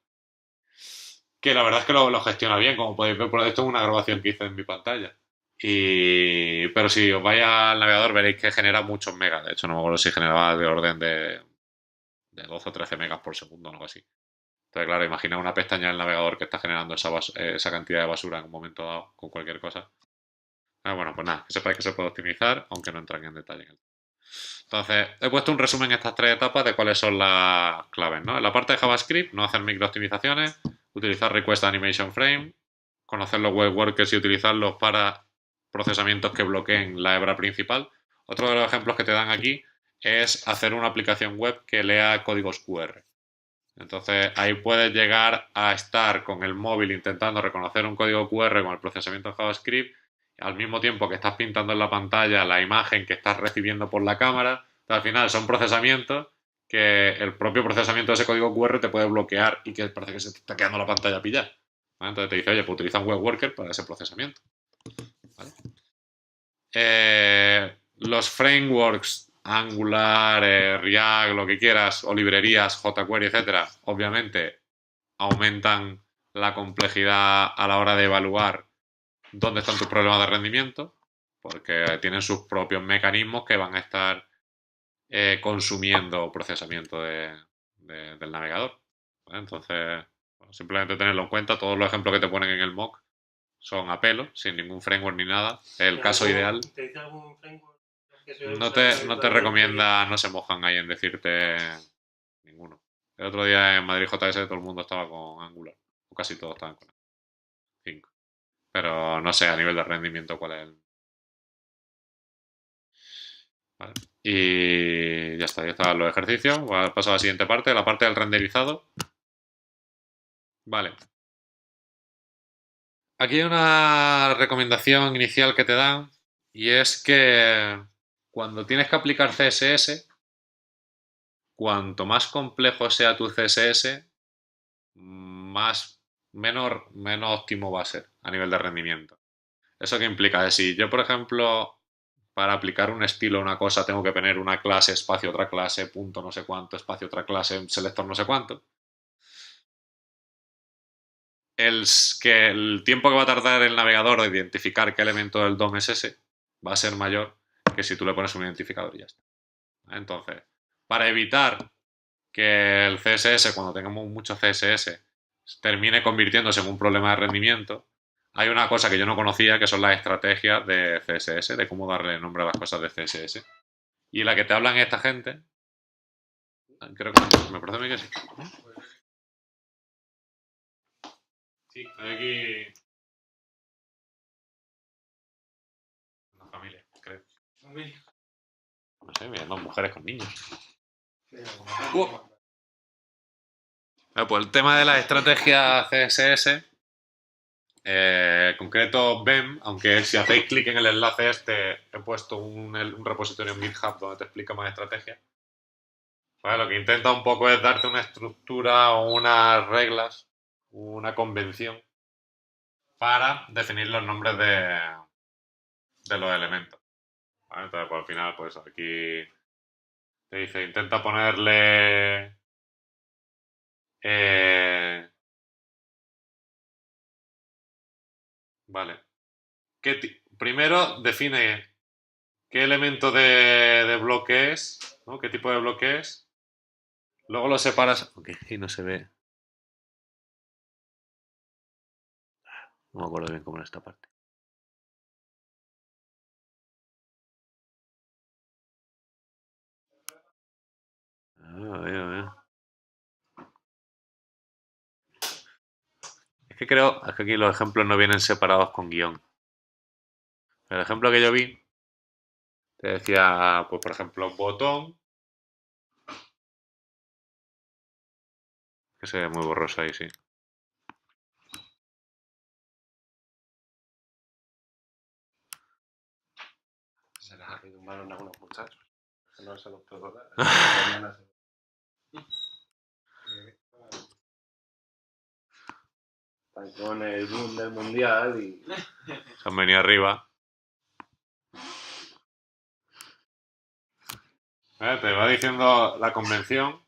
que la verdad es que lo gestiona bien, como podéis ver, por esto es una grabación que hice en mi pantalla. Pero si os vais al navegador veréis que genera muchos megas. De hecho, no me acuerdo si generaba de orden de 12 o 13 megas por segundo o algo así. Entonces, claro, imagina una pestaña del navegador que está generando esa cantidad de basura en un momento dado con cualquier cosa. Bueno, pues nada, que sepáis que se puede optimizar, aunque no entran en detalle. Entonces, he puesto un resumen en estas tres etapas de cuáles son las claves, ¿no? En la parte de JavaScript, no hacer microoptimizaciones, utilizar Request Animation Frame, conocer los web workers y utilizarlos para procesamientos que bloqueen la hebra principal. Otro de los ejemplos que te dan aquí es hacer una aplicación web que lea códigos QR. Entonces, ahí puedes llegar a estar con el móvil intentando reconocer un código QR con el procesamiento de JavaScript, al mismo tiempo que estás pintando en la pantalla la imagen que estás recibiendo por la cámara. Entonces, al final son procesamientos que el propio procesamiento de ese código QR te puede bloquear y que parece que se te está quedando la pantalla pillada. ¿Vale? Entonces te dice, oye, pues utiliza un web worker para ese procesamiento. ¿Vale? Los frameworks Angular, React, lo que quieras, o librerías, jQuery, etcétera, obviamente aumentan la complejidad a la hora de evaluar dónde están tus problemas de rendimiento, porque tienen sus propios mecanismos que van a estar consumiendo procesamiento del navegador. ¿Vale? Entonces, bueno, simplemente tenerlo en cuenta. Todos los ejemplos que te ponen en el mock son a pelo, sin ningún framework ni nada. El caso ideal. ¿Te dice algún framework? No te recomienda, no se mojan ahí en decirte ninguno. El otro día en Madrid JS todo el mundo estaba con Angular, o casi todos estaban con 5. Pero no sé a nivel de rendimiento cuál es el. Vale. Y ya están los ejercicios. Voy a pasar a la siguiente parte, la parte del renderizado. Vale. Aquí hay una recomendación inicial que te dan y es que cuando tienes que aplicar CSS, cuanto más complejo sea tu CSS, menos óptimo va a ser a nivel de rendimiento. ¿Eso qué implica? Es si yo, por ejemplo, para aplicar un estilo a una cosa tengo que poner una clase, espacio, otra clase, punto no sé cuánto, espacio, otra clase, selector no sé cuánto, el tiempo que va a tardar el navegador de identificar qué elemento del DOM es ese va a ser mayor que si tú le pones un identificador y ya está. Entonces, para evitar que el CSS, cuando tengamos mucho CSS, termine convirtiéndose en un problema de rendimiento, hay una cosa que yo no conocía que son las estrategias de CSS, de cómo darle nombre a las cosas de CSS. Y la que te hablan esta gente, creo que me parece a mí que sí. Sí, hay aquí una familia, creo. No sé, mira, dos mujeres con niños. Pues el tema de la estrategia CSS, en concreto BEM, aunque si hacéis clic en el enlace este, he puesto un repositorio en GitHub donde te explica más estrategia. ¿Vale? Lo que intenta un poco es darte una estructura o unas reglas, una convención para definir los nombres de los elementos. ¿Vale? Entonces, pues, al final, pues aquí te dice, intenta ponerle vale. Primero define qué elemento de bloque es, ¿no? ¿Qué tipo de bloque es? Luego lo separas. Ok, y no se ve. No me acuerdo bien cómo era esta parte. A ver, a ver. Es que creo que aquí los ejemplos no vienen separados con guión. El ejemplo que yo vi te decía, pues por ejemplo, botón, que se ve muy borroso ahí, sí. Será que tumbaron a algunos muchachos. Que no se los puedo dar. Mañana se- Están con el boom del mundial y Se han venido arriba. Te va diciendo la convención.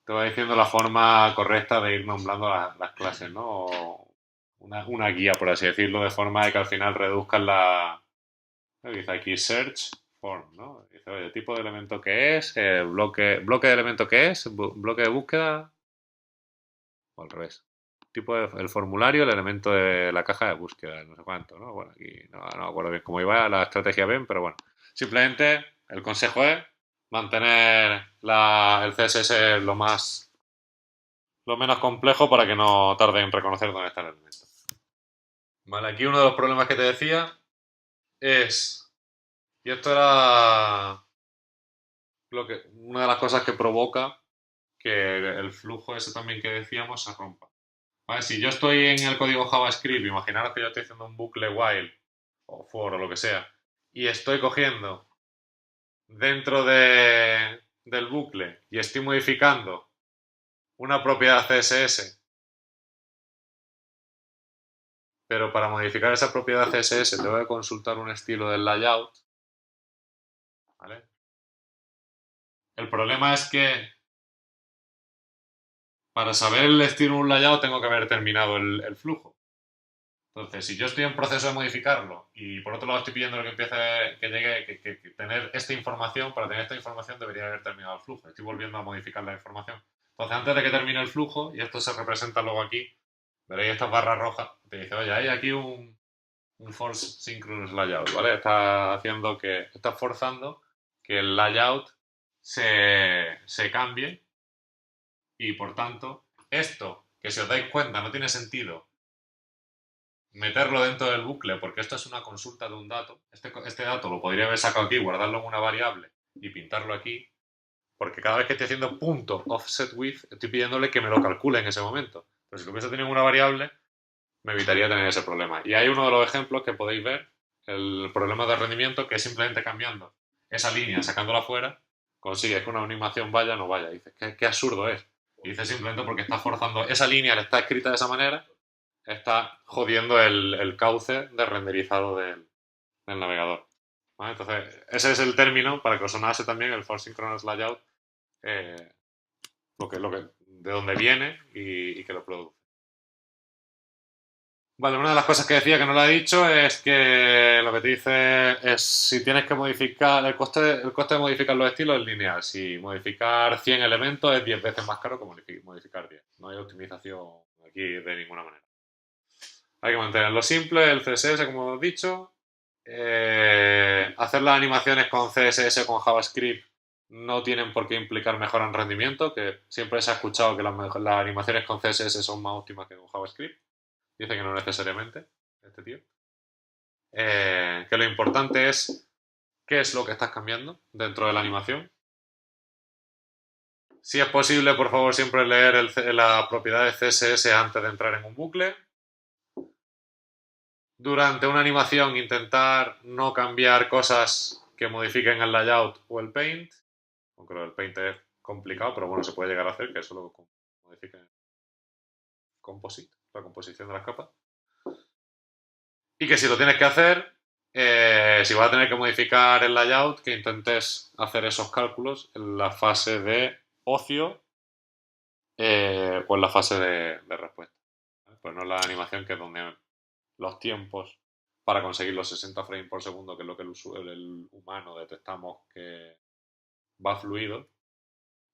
Te va diciendo la forma correcta de ir nombrando las clases, ¿no? O una guía, por así decirlo, de forma de que al final reduzcan la... Dice aquí search form, ¿no? Dice, oye, tipo de elemento que es, bloque de elemento que es, bloque de búsqueda, o al revés. Tipo el formulario, el elemento de la caja de búsqueda, no sé cuánto, ¿no? Bueno, aquí no me acuerdo bien cómo iba la estrategia bien, pero bueno. Simplemente el consejo es mantener el CSS lo menos complejo para que no tarde en reconocer dónde está el elemento. Vale, aquí uno de los problemas que te decía es, y esto era una de las cosas que provoca que el flujo ese también que decíamos se rompa. Vale, si yo estoy en el código JavaScript, imaginaros que yo estoy haciendo un bucle while o for o lo que sea, y estoy cogiendo dentro del bucle y estoy modificando una propiedad CSS, pero para modificar esa propiedad CSS tengo que consultar un estilo del layout, ¿vale? El problema es que para saber el estilo de un layout tengo que haber terminado el flujo. Entonces, si yo estoy en proceso de modificarlo y por otro lado estoy pidiendo que empiece, que llegue, que tener esta información, para tener esta información debería haber terminado el flujo. Estoy volviendo a modificar la información. Entonces, antes de que termine el flujo, y esto se representa luego aquí, veréis estas barras rojas, te dice, oye, hay aquí un force synchronous layout, ¿vale? Está forzando que el layout se cambie y por tanto, esto, que si os dais cuenta no tiene sentido meterlo dentro del bucle, porque esto es una consulta de un dato. Este dato lo podría haber sacado aquí, guardarlo en una variable y pintarlo aquí, porque cada vez que estoy haciendo punto offset with, estoy pidiéndole que me lo calcule en ese momento. Pero si lo hubiese tenido en una variable, me evitaría tener ese problema. Y hay uno de los ejemplos que podéis ver, el problema de rendimiento, que es simplemente cambiando esa línea, sacándola fuera, consigues que una animación vaya o no vaya. Y dices, qué absurdo es. Y dice simplemente porque está forzando esa línea, le está escrita de esa manera, está jodiendo el cauce de renderizado del navegador. ¿Vale? Entonces, ese es el término, para que os sonase también el for synchronous layout, de dónde viene y que lo produce. Vale, una de las cosas que decía que no lo he dicho es que lo que te dice es si tienes que modificar, el coste de modificar los estilos es lineal. Si modificar 100 elementos es 10 veces más caro que modificar 10. No hay optimización aquí de ninguna manera. Hay que mantenerlo simple, el CSS, como hemos dicho. Hacer las animaciones con CSS, con JavaScript, no tienen por qué implicar mejora en rendimiento, que siempre se ha escuchado que las animaciones con CSS son más óptimas que con JavaScript. Dice que no necesariamente, este tío. Que lo importante es qué es lo que estás cambiando dentro de la animación. Si es posible, por favor, siempre leer las propiedades CSS antes de entrar en un bucle. Durante una animación intentar no cambiar cosas que modifiquen el layout o el paint. Aunque el paint es complicado, pero bueno, se puede llegar a hacer que eso lo modifique composite, la composición de las capas. Y que si lo tienes que hacer, si vas a tener que modificar el layout, que intentes hacer esos cálculos en la fase de ocio o en la fase de respuesta. Pues no la animación, que es donde los tiempos para conseguir los 60 frames por segundo, que es lo que el humano detectamos que va fluido.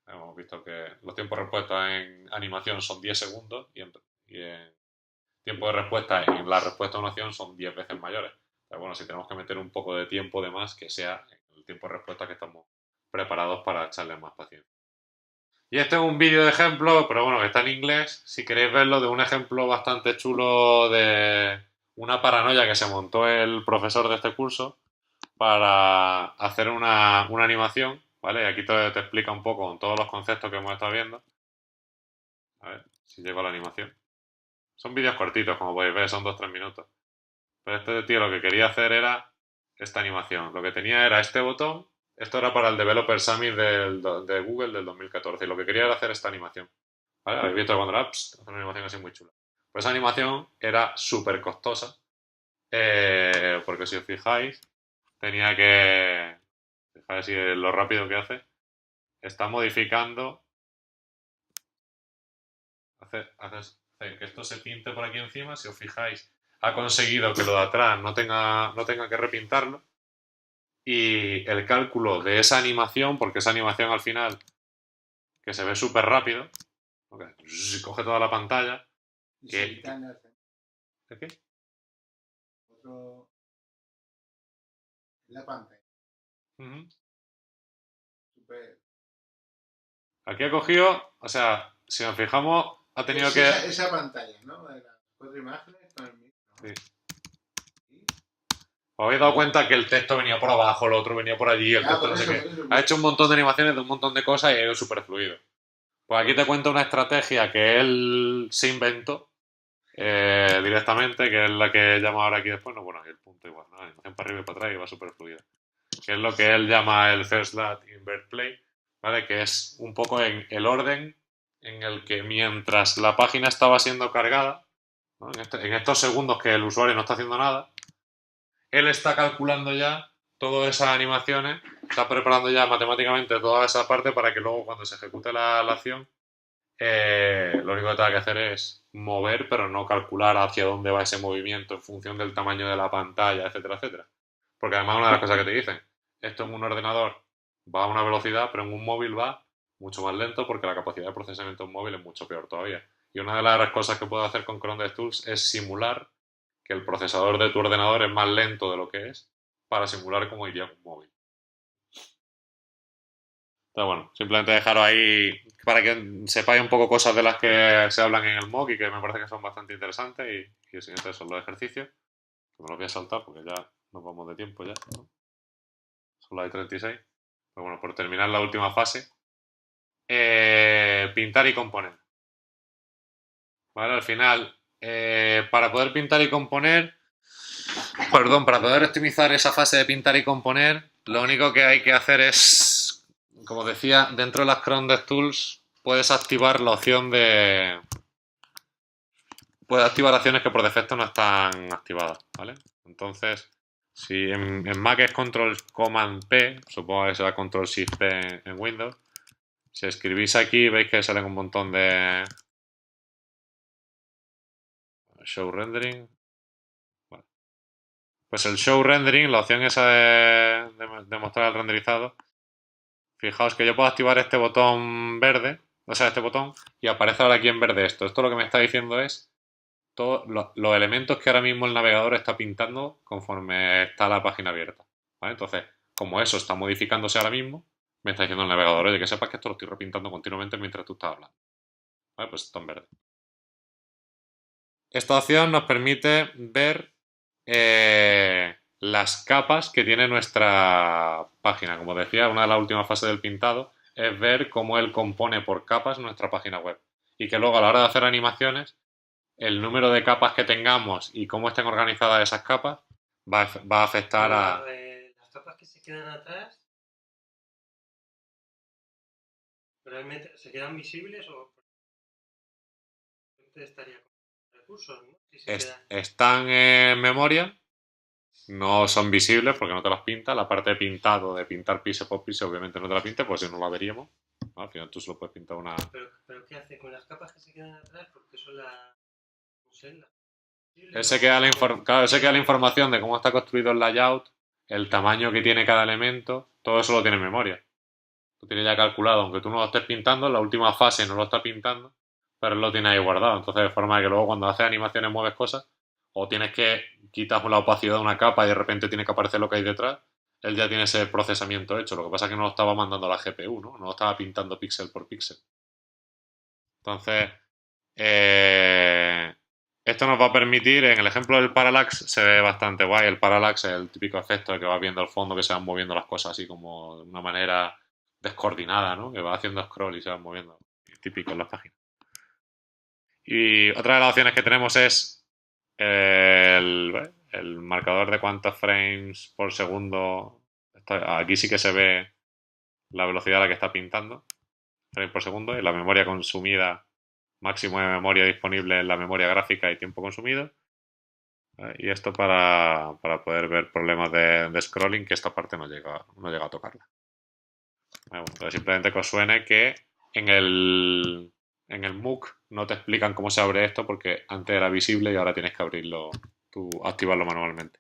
Hemos visto que los tiempos de respuesta en animación son 10 segundos y en tiempo de respuesta en la respuesta a una acción son 10 veces mayores. Pero bueno, si tenemos que meter un poco de tiempo de más, que sea el tiempo de respuesta que estamos preparados para echarle más paciencia. Y este es un vídeo de ejemplo, pero bueno, que está en inglés. Si queréis verlo, de un ejemplo bastante chulo de una paranoia que se montó el profesor de este curso para hacer una animación, ¿vale? Y aquí te explica un poco con todos los conceptos que hemos estado viendo. A ver si llego a la animación. Son vídeos cortitos, como podéis ver, son 2-3 minutos. Pero este tío lo que quería hacer era esta animación. Lo que tenía era este botón. Esto era para el Developer Summit de Google del 2014. Y lo que quería era hacer esta animación. ¿Vale? Habéis visto cuando era hacer una animación así muy chula. Pues esa animación era súper costosa. Porque si os fijáis, tenía que... Fijáis si lo rápido que hace. Está modificando. Hace que esto se pinte por aquí encima. Si os fijáis, ha conseguido que lo de atrás no tenga que repintarlo. Y el cálculo de esa animación, porque esa animación al final, que se ve súper rápido, coge toda la pantalla. Y ¿Qué? se quitan ¿De qué? otro en la pantalla. Ujú. Super. Aquí ha cogido, o sea, si nos fijamos, ha tenido Es que... esa pantalla, ¿no? De las 4 imágenes con el mismo, ¿no? Sí. ¿Os habéis dado cuenta que el texto venía por abajo, el otro venía por allí, el Ya, texto por no sé eso, qué? por eso. Ha hecho un montón de animaciones de un montón de cosas y ha ido súper fluido. Pues aquí te cuento una estrategia que él se inventó directamente, que es la que llama ahora aquí después, no, bueno, aquí el punto igual, ¿no? Animación para arriba y para atrás y va súper fluida. Que es lo que él llama el First Lat Invert Play, ¿vale? Que es un poco en el orden en el que mientras la página estaba siendo cargada, ¿no? En estos segundos que el usuario no está haciendo nada, él está calculando ya todas esas animaciones, está preparando ya matemáticamente toda esa parte para que luego cuando se ejecute la acción, lo único que tenga que hacer es mover, pero no calcular hacia dónde va ese movimiento en función del tamaño de la pantalla, etcétera, etcétera. Porque además una de las cosas que te dicen, esto en un ordenador va a una velocidad, pero en un móvil va mucho más lento porque la capacidad de procesamiento de un móvil es mucho peor todavía. Y una de las cosas que puedo hacer con Chrome DevTools es simular que el procesador de tu ordenador es más lento de lo que es para simular cómo iría un móvil. Entonces, bueno, simplemente dejaros ahí para que sepáis un poco cosas de las que se hablan en el MOOC y que me parece que son bastante interesantes y el siguiente son los ejercicios, que me los voy a saltar porque ya nos vamos de tiempo ya, ¿no? Son las 36. Pero bueno, por terminar la última fase, pintar y componer. ¿Vale? Al final, para poder pintar y componer, para poder optimizar esa fase de pintar y componer, lo único que hay que hacer es, como decía, dentro de las Chrome DevTools puedes activar la opción de... Puedes activar acciones que por defecto no están activadas, ¿vale? Entonces, si en Mac es Control Command P, supongo que será Control Shift P en Windows, si escribís aquí veis que salen un montón de... Show Rendering. Bueno. Pues el Show Rendering, la opción esa de mostrar el renderizado, fijaos que yo puedo activar este botón verde, o sea, este botón, y aparece ahora aquí en verde esto. Esto lo que me está diciendo es todos los elementos que ahora mismo el navegador está pintando conforme está la página abierta, ¿vale? Entonces, como eso está modificándose ahora mismo, me está diciendo el navegador, oye, que sepas que esto lo estoy repintando continuamente mientras tú estás hablando. ¿Vale? Pues está en verde. Esta opción nos permite ver las capas que tiene nuestra página. Como decía, una de las últimas fases del pintado es ver cómo él compone por capas nuestra página web. Y que luego a la hora de hacer animaciones, el número de capas que tengamos y cómo estén organizadas esas capas va a afectar a... Las capas que se quedan atrás, ¿realmente se quedan visibles o estaría con recursos, ¿no? Si se quedan... Están en memoria, no son visibles porque no te las pinta. La parte de pintado, de pintar piece por piece, obviamente no te la pinta, pues si no la veríamos. ¿No? Al final tú solo puedes pintar una... ¿Pero qué hace con las capas que se quedan atrás? Porque son las... No sé, las... Él se queda la información de cómo está construido el layout, el tamaño que tiene cada elemento, todo eso lo tiene en memoria. Lo tiene ya calculado, aunque tú no lo estés pintando, en la última fase no lo está pintando, pero él lo tiene ahí guardado. Entonces, de forma que luego cuando haces animaciones mueves cosas, o tienes que quitar la opacidad de una capa y de repente tiene que aparecer lo que hay detrás, él ya tiene ese procesamiento hecho. Lo que pasa es que no lo estaba mandando a la GPU, ¿no? No lo estaba pintando píxel por píxel. Entonces, esto nos va a permitir, en el ejemplo del parallax se ve bastante guay. El parallax es el típico efecto de que vas viendo al fondo que se van moviendo las cosas así como de una manera descoordinada, ¿no? Que va haciendo scroll y se van moviendo. Típico en las páginas. Y otra de las opciones que tenemos es el marcador de cuántos frames por segundo. Aquí sí que se ve la velocidad a la que está pintando, frames por segundo, y la memoria consumida, máximo de memoria disponible en la memoria gráfica y tiempo consumido. Y esto para poder ver problemas de scrolling, que esta parte no llega a tocarla. Bueno, entonces simplemente que os suene que en el MOOC no te explican cómo se abre esto porque antes era visible y ahora tienes que abrirlo, activarlo manualmente.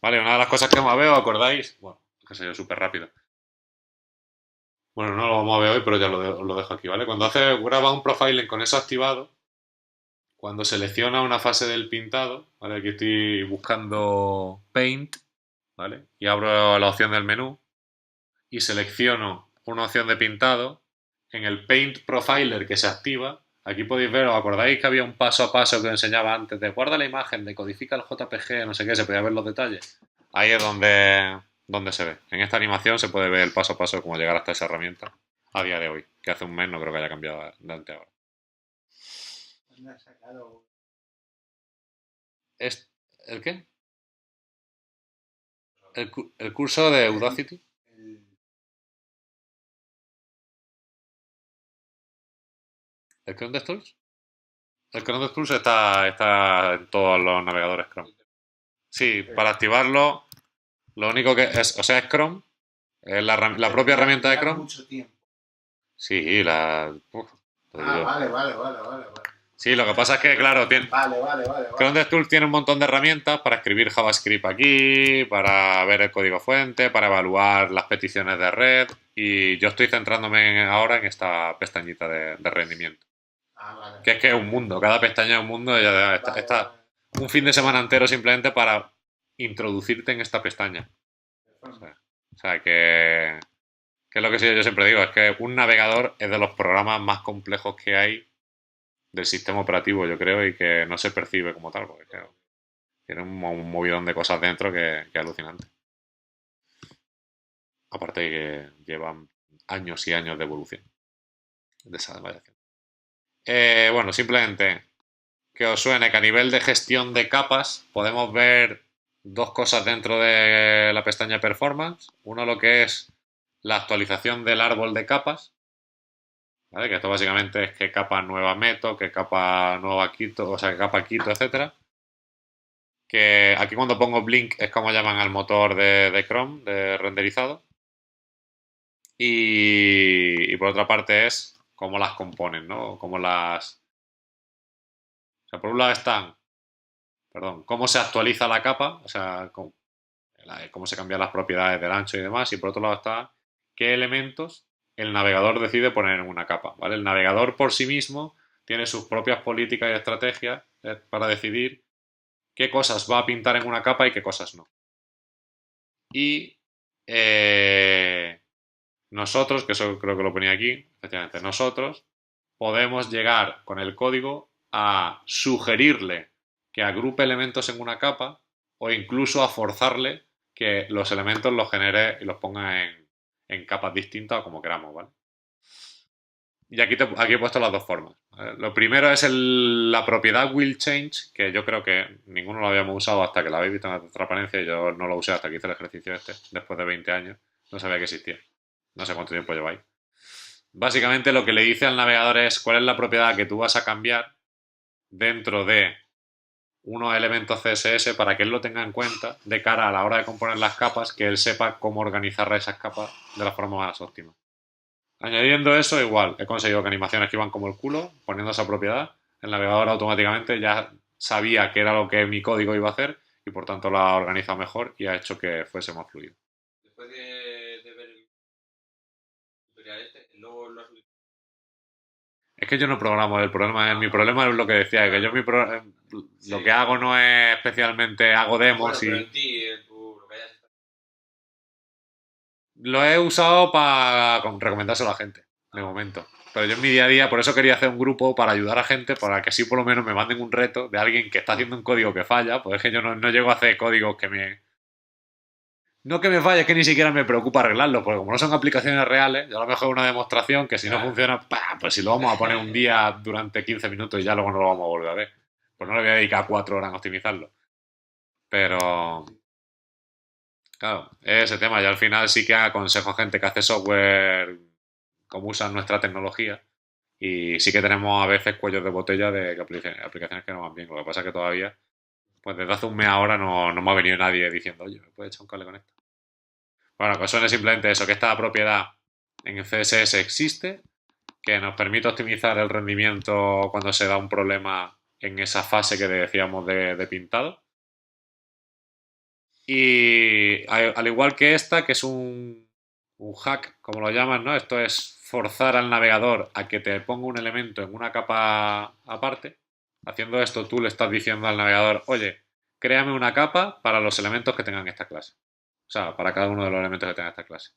Vale, una de las cosas que más veo, ¿acordáis? Bueno, que se yo súper rápido. Bueno, no lo vamos a ver hoy, pero ya lo dejo aquí, ¿vale? Cuando graba un profiling con eso activado, cuando selecciona una fase del pintado, ¿vale? Aquí estoy buscando Paint, ¿vale? Y abro la opción del menú y selecciono una opción de pintado. En el Paint Profiler que se activa, aquí podéis ver, ¿os acordáis que había un paso a paso que os enseñaba antes de guarda la imagen, decodifica el JPG, no sé qué, se podía ver los detalles? Ahí es donde se ve. En esta animación se puede ver el paso a paso de cómo llegar hasta esa herramienta a día de hoy, que hace un mes no creo que haya cambiado de antes ahora. ¿Dónde has sacado ¿El qué? El curso de Udacity. el... ¿El Chrome DevTools? El Chrome DevTools está en todos los navegadores Chrome. Sí, para activarlo, lo único que es, o sea, es Chrome, es la propia herramienta de Lleva Chrome. mucho tiempo. Sí, te digo. Vale. Sí, lo que pasa es que, claro, Vale. Chrome DevTools tiene un montón de herramientas para escribir JavaScript aquí, para ver el código fuente, para evaluar las peticiones de red, y yo estoy centrándome ahora en esta pestañita de rendimiento. Vale. Que es un mundo, cada pestaña es un mundo, y ya está un fin de semana entero simplemente para introducirte en esta pestaña. O sea, que es lo que yo siempre digo, es que un navegador es de los programas más complejos que hay del sistema operativo, yo creo, y que no se percibe como tal, porque claro, tiene un movidón de cosas dentro que es alucinante. Aparte de que llevan años y años de evolución de esa variación. Bueno, simplemente que os suene que a nivel de gestión de capas podemos ver dos cosas dentro de la pestaña Performance. Uno, lo que es la actualización del árbol de capas, ¿vale? Que esto básicamente es qué capa nueva meto, qué capa nueva quito, o sea, qué capa quito, etcétera. Que aquí cuando pongo Blink es como llaman al motor de Chrome, de renderizado. Y por otra parte es cómo las componen, ¿no? Cómo las... O sea, por un lado están... Perdón, cómo se actualiza la capa, o sea, cómo se cambian las propiedades del ancho y demás. Y por otro lado está qué elementos el navegador decide poner en una capa, ¿vale? El navegador por sí mismo tiene sus propias políticas y estrategias para decidir qué cosas va a pintar en una capa y qué cosas no. Y nosotros, que eso creo que lo ponía aquí, efectivamente, nosotros podemos llegar con el código a sugerirle que agrupe elementos en una capa o incluso a forzarle que los elementos los genere y los ponga en capas distintas o como queramos, ¿vale? Y aquí he puesto las dos formas, ¿vale? Lo primero es la propiedad will change, que yo creo que ninguno lo habíamos usado hasta que la habéis visto en la transparencia, y yo no lo usé hasta que hice el ejercicio este, después de 20 años. No sabía que existía. No sé cuánto tiempo lleváis. Básicamente lo que le dice al navegador es cuál es la propiedad que tú vas a cambiar dentro de unos elementos CSS para que él lo tenga en cuenta de cara a la hora de componer las capas, que él sepa cómo organizar esas capas de la forma más óptima. Añadiendo eso, igual, he conseguido que animaciones que iban como el culo, poniendo esa propiedad, el navegador automáticamente ya sabía qué era lo que mi código iba a hacer y por tanto lo ha organizado mejor y ha hecho que fuese más fluido. Después de ver el tutorial luego lo has utilizado. Es que yo no programo, mi problema es lo que decía, que yo lo que hago no es especialmente, hago demos Pero y... en ti, lo que hayas estado. Lo he usado para recomendárselo a la gente, de momento. Pero yo en mi día a día, por eso quería hacer un grupo para ayudar a gente, para que así por lo menos me manden un reto de alguien que está haciendo un código que falla, pues es que yo no llego a hacer códigos que me... No que me falle, es que ni siquiera me preocupa arreglarlo, porque como no son aplicaciones reales, yo a lo mejor una demostración que si no funciona, pues si lo vamos a poner un día durante 15 minutos y ya luego no lo vamos a volver a ver. Pues no le voy a dedicar 4 horas en optimizarlo. Pero, claro, ese tema. Yo al final sí que aconsejo a gente que hace software como usan nuestra tecnología. Y sí que tenemos a veces cuellos de botella de aplicaciones que no van bien. Lo que pasa es que todavía, pues desde hace un mes ahora no me ha venido nadie diciendo, oye, ¿me puedes echar un cable con esto? Bueno, pues suena simplemente eso, que esta propiedad en CSS existe, que nos permite optimizar el rendimiento cuando se da un problema en esa fase que decíamos de pintado. Y al igual que esta, que es un hack, como lo llaman, ¿no? Esto es forzar al navegador a que te ponga un elemento en una capa aparte. Haciendo esto, tú le estás diciendo al navegador, oye, créame una capa para los elementos que tengan esta clase. O sea, para cada uno de los elementos que tenga esta clase.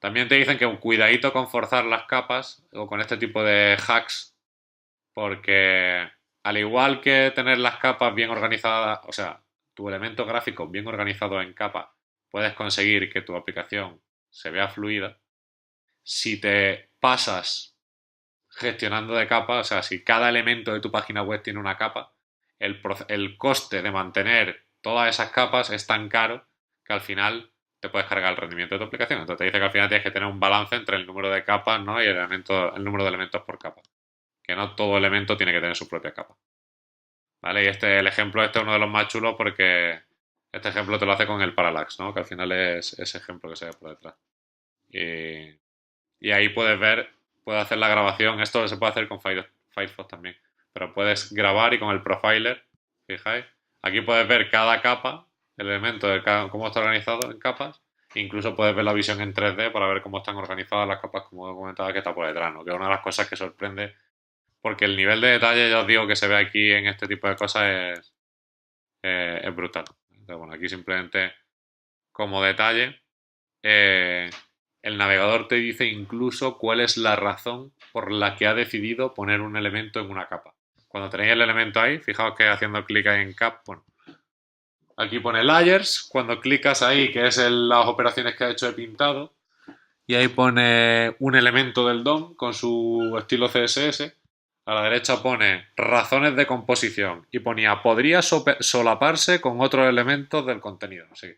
También te dicen que un cuidadito con forzar las capas o con este tipo de hacks, porque al igual que tener las capas bien organizadas, o sea, tu elemento gráfico bien organizado en capa, puedes conseguir que tu aplicación se vea fluida. Si te pasas gestionando de capas, o sea, si cada elemento de tu página web tiene una capa, el coste de mantener todas esas capas es tan caro que al final te puedes cargar el rendimiento de tu aplicación. Entonces te dice que al final tienes que tener un balance entre el número de capas, ¿no? Y el número de elementos por capa. Que no todo elemento tiene que tener su propia capa. ¿Vale? Y el ejemplo este es uno de los más chulos porque este ejemplo te lo hace con el parallax, ¿no? Que al final es ese ejemplo que se ve por detrás. Y ahí puedes hacer la grabación. Esto se puede hacer con Firefox también. Pero puedes grabar y con el profiler, fijáis, aquí puedes ver cada capa, el elemento de cómo está organizado en capas. Incluso puedes ver la visión en 3D para ver cómo están organizadas las capas, como comentaba, que está por detrás, ¿no? Que es una de las cosas que sorprende, porque el nivel de detalle, ya os digo, que se ve aquí en este tipo de cosas es brutal. Entonces, bueno, aquí simplemente como detalle, el navegador te dice incluso cuál es la razón por la que ha decidido poner un elemento en una capa. Cuando tenéis el elemento ahí, fijaos que haciendo clic ahí en cap, bueno, aquí pone layers, cuando clicas ahí, que es las operaciones que ha hecho de pintado, y ahí pone un elemento del DOM con su estilo CSS. A la derecha pone razones de composición y ponía podría solaparse con otros elementos del contenido. Así.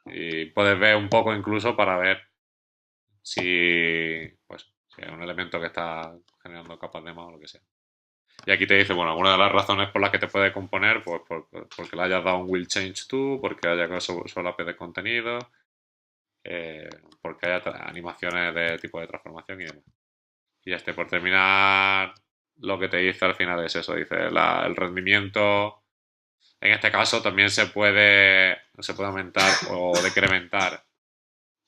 Y puedes ver un poco incluso para ver si hay un elemento que está generando capas de más o lo que sea. Y aquí te dice, bueno, algunas de las razones por las que te puede componer, pues porque le hayas dado un will change to, porque haya solapes de contenido, porque haya animaciones de tipo de transformación y demás. Y por terminar, lo que te dice al final es eso, dice el rendimiento, en este caso también se puede aumentar o decrementar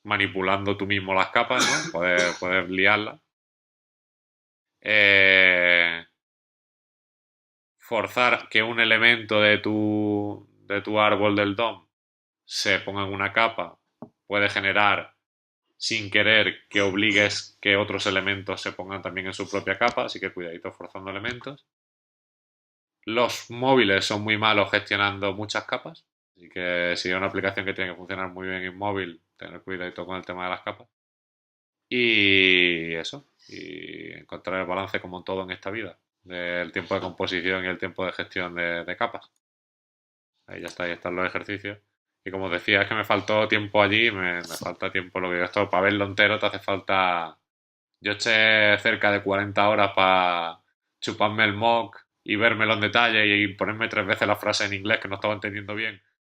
manipulando tú mismo las capas, ¿no? Puedes liarlas. Forzar que un elemento de tu árbol del DOM se ponga en una capa puede generar sin querer que obligues que otros elementos se pongan también en su propia capa, así que cuidadito forzando elementos. Los móviles son muy malos gestionando muchas capas, así que si es una aplicación que tiene que funcionar muy bien en móvil, tener cuidadito con el tema de las capas. Y eso, y encontrar el balance como todo en esta vida, del tiempo de composición y el tiempo de gestión de capas. Ahí ya está, ahí están los ejercicios. Y como os decía, es que me faltó tiempo allí, me falta tiempo. Lo que esto, para verlo entero, te hace falta. Yo eché cerca de 40 horas para chuparme el mock y vérmelo en detalle y ponerme 3 veces la frase en inglés que no estaba entendiendo bien